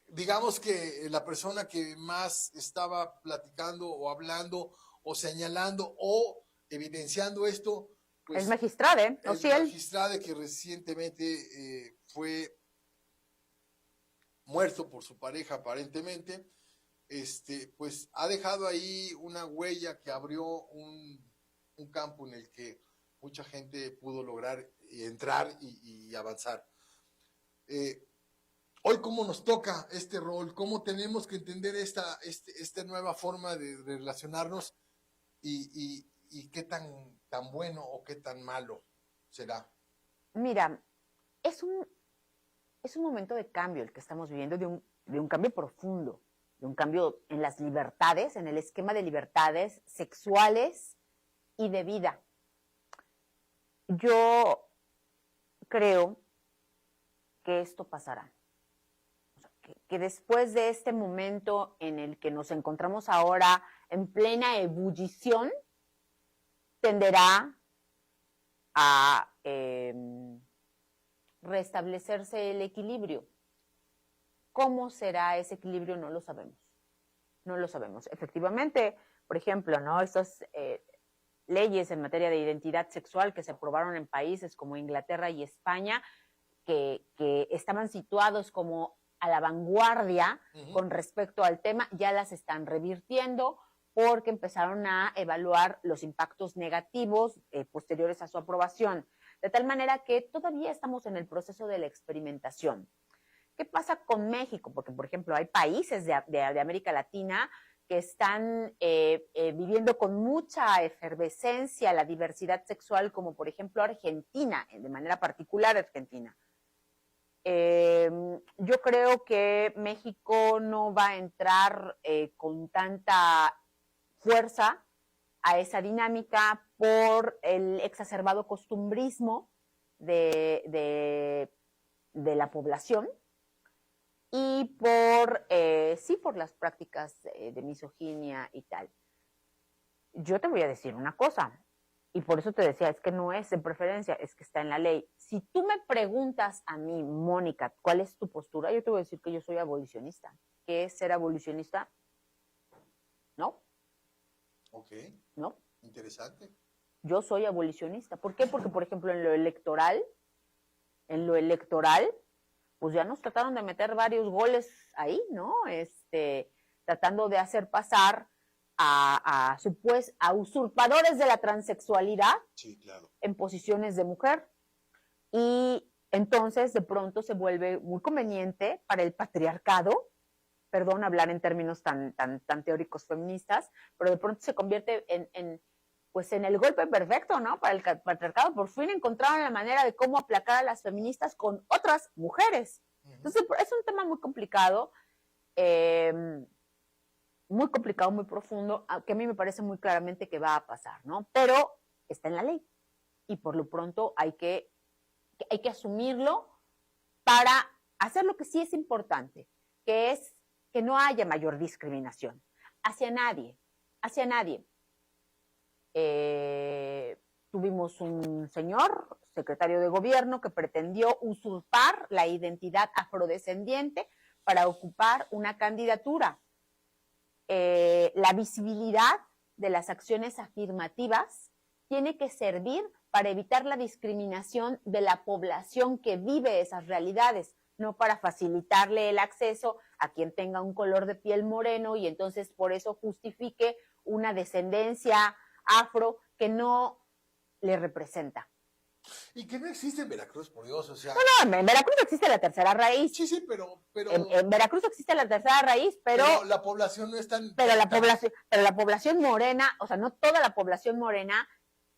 digamos que la persona que más estaba platicando o hablando o señalando o evidenciando esto, pues es magistrade, el magistrade que recientemente fue muerto por su pareja aparentemente, pues ha dejado ahí una huella que abrió un campo en el que mucha gente pudo lograr entrar y avanzar. Hoy cómo nos toca este rol, cómo tenemos que entender esta nueva forma de relacionarnos y qué tan bueno o qué tan malo será. Mira, es un momento de cambio el que estamos viviendo, de un cambio profundo, de un cambio en las libertades, en el esquema de libertades sexuales y de vida. Yo creo que esto pasará. O sea, que después de este momento en el que nos encontramos ahora en plena ebullición, tenderá a restablecerse el equilibrio. ¿Cómo será ese equilibrio? No lo sabemos. No lo sabemos. Efectivamente, por ejemplo, ¿no? Estas leyes en materia de identidad sexual que se aprobaron en países como Inglaterra y España, que estaban situados como a la vanguardia con respecto al tema, ya las están revirtiendo porque empezaron a evaluar los impactos negativos posteriores a su aprobación. De tal manera que todavía estamos en el proceso de la experimentación. ¿Qué pasa con México? Porque, por ejemplo, hay países de América Latina que están viviendo con mucha efervescencia la diversidad sexual, como por ejemplo Argentina, de manera particular Argentina. Yo creo que México no va a entrar con tanta fuerza a esa dinámica por el exacerbado costumbrismo de la población y por las prácticas de misoginia y tal. Yo te voy a decir una cosa, y por eso te decía, es que no es de preferencia, es que está en la ley. Si tú me preguntas a mí, Mónica, ¿cuál es tu postura? Yo te voy a decir que yo soy abolicionista. ¿Qué es ser abolicionista? No. Ok. No. Interesante. Yo soy abolicionista. ¿Por qué? Porque, por ejemplo, en lo electoral, pues ya nos trataron de meter varios goles ahí, ¿no? Tratando de hacer pasar a usurpadores de la transexualidad, sí, claro, en posiciones de mujer. Y entonces de pronto se vuelve muy conveniente para el patriarcado, perdón hablar en términos tan teóricos feministas, pero de pronto se convierte en el golpe perfecto, ¿no? Para el patriarcado. Por fin encontraron la manera de cómo aplacar a las feministas con otras mujeres. Entonces es un tema muy complicado, muy profundo, que a mí me parece muy claramente que va a pasar, ¿no? Pero está en la ley y por lo pronto hay que asumirlo para hacer lo que sí es importante, que es que no haya mayor discriminación hacia nadie. Tuvimos un señor, secretario de gobierno, que pretendió usurpar la identidad afrodescendiente para ocupar una candidatura. La visibilidad de las acciones afirmativas tiene que servir para evitar la discriminación de la población que vive esas realidades, no para facilitarle el acceso a quien tenga un color de piel moreno y entonces por eso justifique una descendencia afro que no le representa. Y que no existe en Veracruz, por Dios, o sea... No, en Veracruz existe la tercera raíz. Sí, pero... En Veracruz existe la tercera raíz, pero la población no es tan... Pero la población morena, o sea, no toda la población morena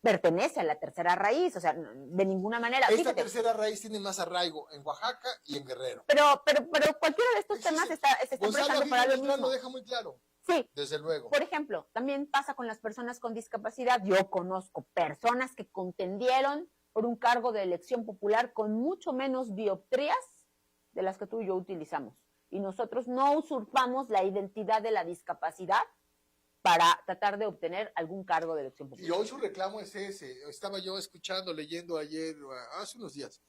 pertenece a la tercera raíz, o sea, de ninguna manera. Esta tercera raíz tiene más arraigo en Oaxaca y en Guerrero. Pero cualquiera de estos temas se está prestando para lo mismo. Lo deja muy claro. Sí. Desde luego. Por ejemplo, también pasa con las personas con discapacidad. Yo conozco personas que contendieron por un cargo de elección popular con mucho menos dioptrías de las que tú y yo utilizamos. Y nosotros no usurpamos la identidad de la discapacidad para tratar de obtener algún cargo de elección popular. Y hoy su reclamo es ese. Estaba yo leyendo ayer, hace unos días,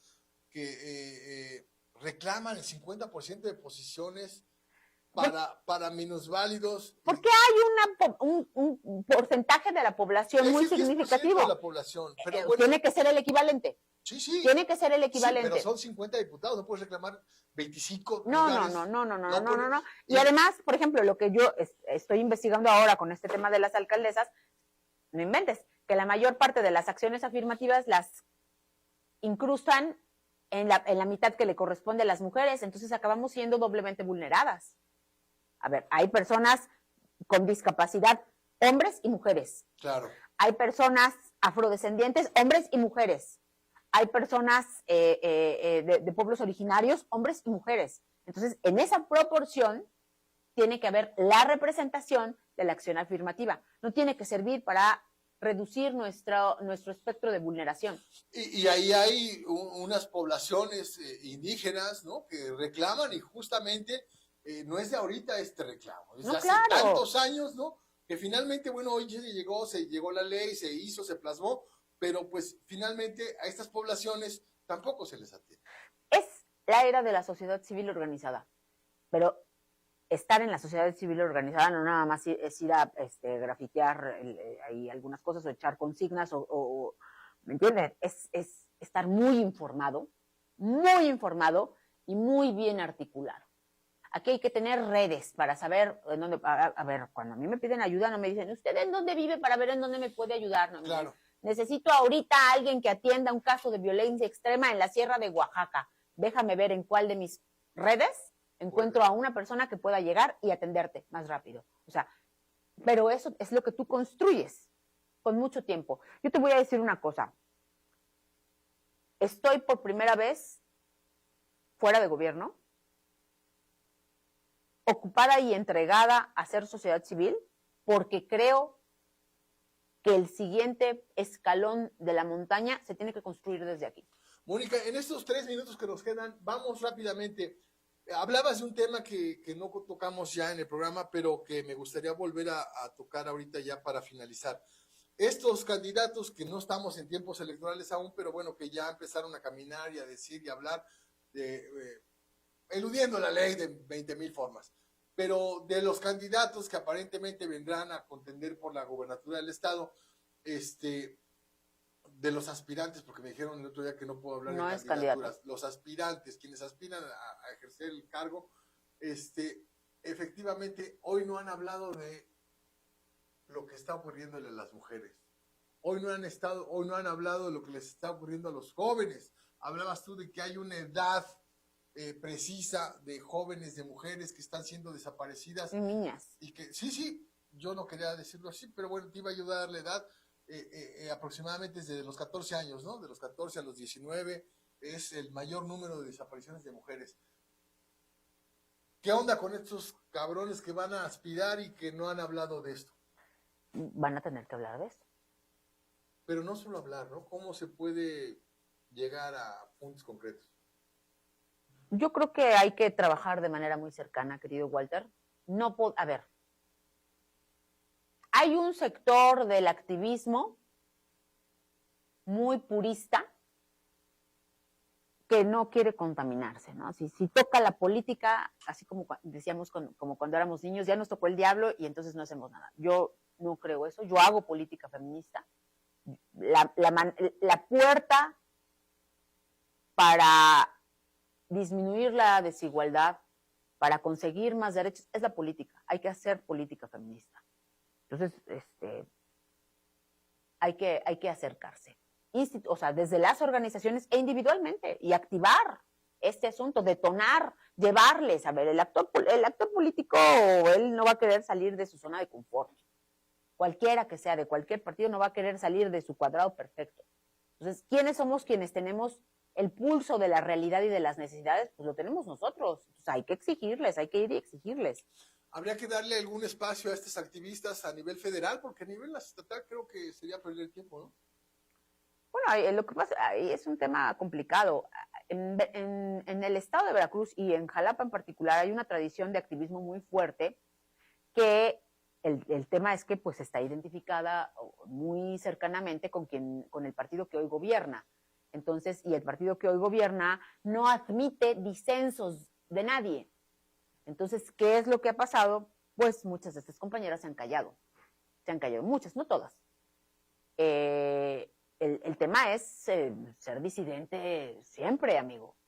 que reclaman el 50% de posiciones para minusválidos. Porque hay un porcentaje de la población muy significativo. De la población, pero bueno, tiene que ser el equivalente. Sí. Tiene que ser el equivalente. Sí, pero son 50 diputados, no puedes reclamar 25 No. Y además, por ejemplo, lo que yo estoy investigando ahora con este tema de las alcaldesas, no inventes, que la mayor parte de las acciones afirmativas las incrustan en la mitad que le corresponde a las mujeres, entonces acabamos siendo doblemente vulneradas. A ver, hay personas con discapacidad, hombres y mujeres. Claro. Hay personas afrodescendientes, hombres y mujeres. Hay personas de pueblos originarios, hombres y mujeres. Entonces, en esa proporción tiene que haber la representación de la acción afirmativa. No tiene que servir para reducir nuestro espectro de vulneración. Y ahí hay unas poblaciones indígenas, ¿no?, que reclaman y justamente no es de ahorita este reclamo. Es de hace tantos años, ¿no?, que finalmente, bueno, hoy se llegó la ley, se hizo, se plasmó, pero pues finalmente a estas poblaciones tampoco se les atiende. Es la era de la sociedad civil organizada, pero estar en la sociedad civil organizada no nada más es ir a grafitear ahí algunas cosas o echar consignas o ¿me entienden? Es estar muy informado y muy bien articulado. Aquí hay que tener redes para saber en dónde, a ver, cuando a mí me piden ayuda no me dicen, ¿usted en dónde vive para ver en dónde me puede ayudar? No, claro. Necesito ahorita a alguien que atienda un caso de violencia extrema en la Sierra de Oaxaca. Déjame ver en cuál de mis redes encuentro a una persona que pueda llegar y atenderte más rápido. O sea, pero eso es lo que tú construyes con mucho tiempo. Yo te voy a decir una cosa. Estoy por primera vez fuera de gobierno, ocupada y entregada a ser sociedad civil, porque creo que el siguiente escalón de la montaña se tiene que construir desde aquí. Mónica, en estos 3 minutos que nos quedan, vamos rápidamente. Hablabas de un tema que no tocamos ya en el programa, pero que me gustaría volver a tocar ahorita ya para finalizar. Estos candidatos que no estamos en tiempos electorales aún, pero bueno, que ya empezaron a caminar y a decir y a hablar, eludiendo la ley de 20,000 formas, pero de los candidatos que aparentemente vendrán a contender por la gobernatura del estado, de los aspirantes, porque me dijeron el otro día que no puedo hablar No de es candidaturas, candidato. los aspirantes, quienes aspiran a ejercer el cargo, efectivamente hoy no han hablado de lo que está ocurriéndole a las mujeres. Hoy no han hablado de lo que les está ocurriendo a los jóvenes. Hablabas tú de que hay una edad precisa de jóvenes, de mujeres que están siendo desaparecidas. Y niñas. Y que, sí, yo no quería decirlo así, pero bueno, te iba a ayudar a dar la edad. Aproximadamente desde los 14 años, ¿no? De los 14 a los 19 es el mayor número de desapariciones de mujeres. ¿Qué onda con estos cabrones que van a aspirar y que no han hablado de esto? Van a tener que hablar de esto. Pero no solo hablar, ¿no? ¿Cómo se puede llegar a puntos concretos? Yo creo que hay que trabajar de manera muy cercana, querido Walter. A ver, hay un sector del activismo muy purista que no quiere contaminarse, ¿no? Si toca la política, así como decíamos como cuando éramos niños, ya nos tocó el diablo y entonces no hacemos nada. Yo no creo eso, yo hago política feminista. La puerta para disminuir la desigualdad, para conseguir más derechos, es la política. Hay que hacer política feminista. Entonces, hay que acercarse. O sea, desde las organizaciones e individualmente, y activar este asunto, detonar, llevarles. A ver, el actor político, él no va a querer salir de su zona de confort. Cualquiera que sea, de cualquier partido, no va a querer salir de su cuadrado perfecto. Entonces, ¿quiénes somos quienes tenemos el pulso de la realidad y de las necesidades? Pues lo tenemos nosotros. Entonces, hay que exigirles, hay que ir y exigirles. ¿Habría que darle algún espacio a estos activistas a nivel federal? Porque a nivel estatal creo que sería perder el tiempo, ¿no? Bueno, lo que pasa es un tema complicado. En el estado de Veracruz y en Jalapa en particular hay una tradición de activismo muy fuerte que el tema es que pues está identificada muy cercanamente con el partido que hoy gobierna. Entonces, y el partido que hoy gobierna no admite disensos de nadie. Entonces, ¿qué es lo que ha pasado? Pues muchas de estas compañeras se han callado. Muchas, no todas. El tema es ser disidente siempre, amigo.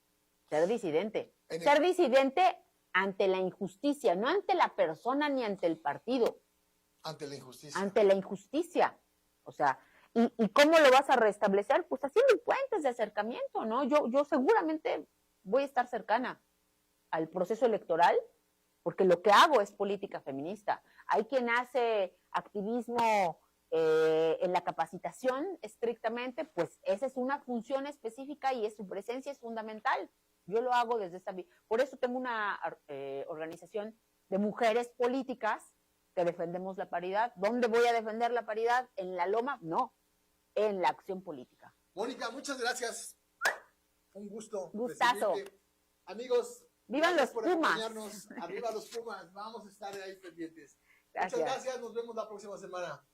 Ser disidente. Ser disidente ante la injusticia, no ante la persona ni ante el partido. Ante la injusticia. Ante la injusticia. O sea, ¿y cómo lo vas a restablecer? Pues haciendo puentes de acercamiento, ¿no? Yo seguramente voy a estar cercana al proceso electoral, porque lo que hago es política feminista. Hay quien hace activismo en la capacitación estrictamente, pues esa es una función específica y su presencia es fundamental. Yo lo hago desde esta... Por eso tengo una organización de mujeres políticas que defendemos la paridad. ¿Dónde voy a defender la paridad? ¿En la loma? No, en la acción política. Mónica, muchas gracias. Un gusto. Gustazo. Recibirte. Amigos, ¡vivan los por Pumas! acompañarnos. Arriba los Pumas. Vamos a estar ahí pendientes. Gracias. Muchas gracias. Nos vemos la próxima semana.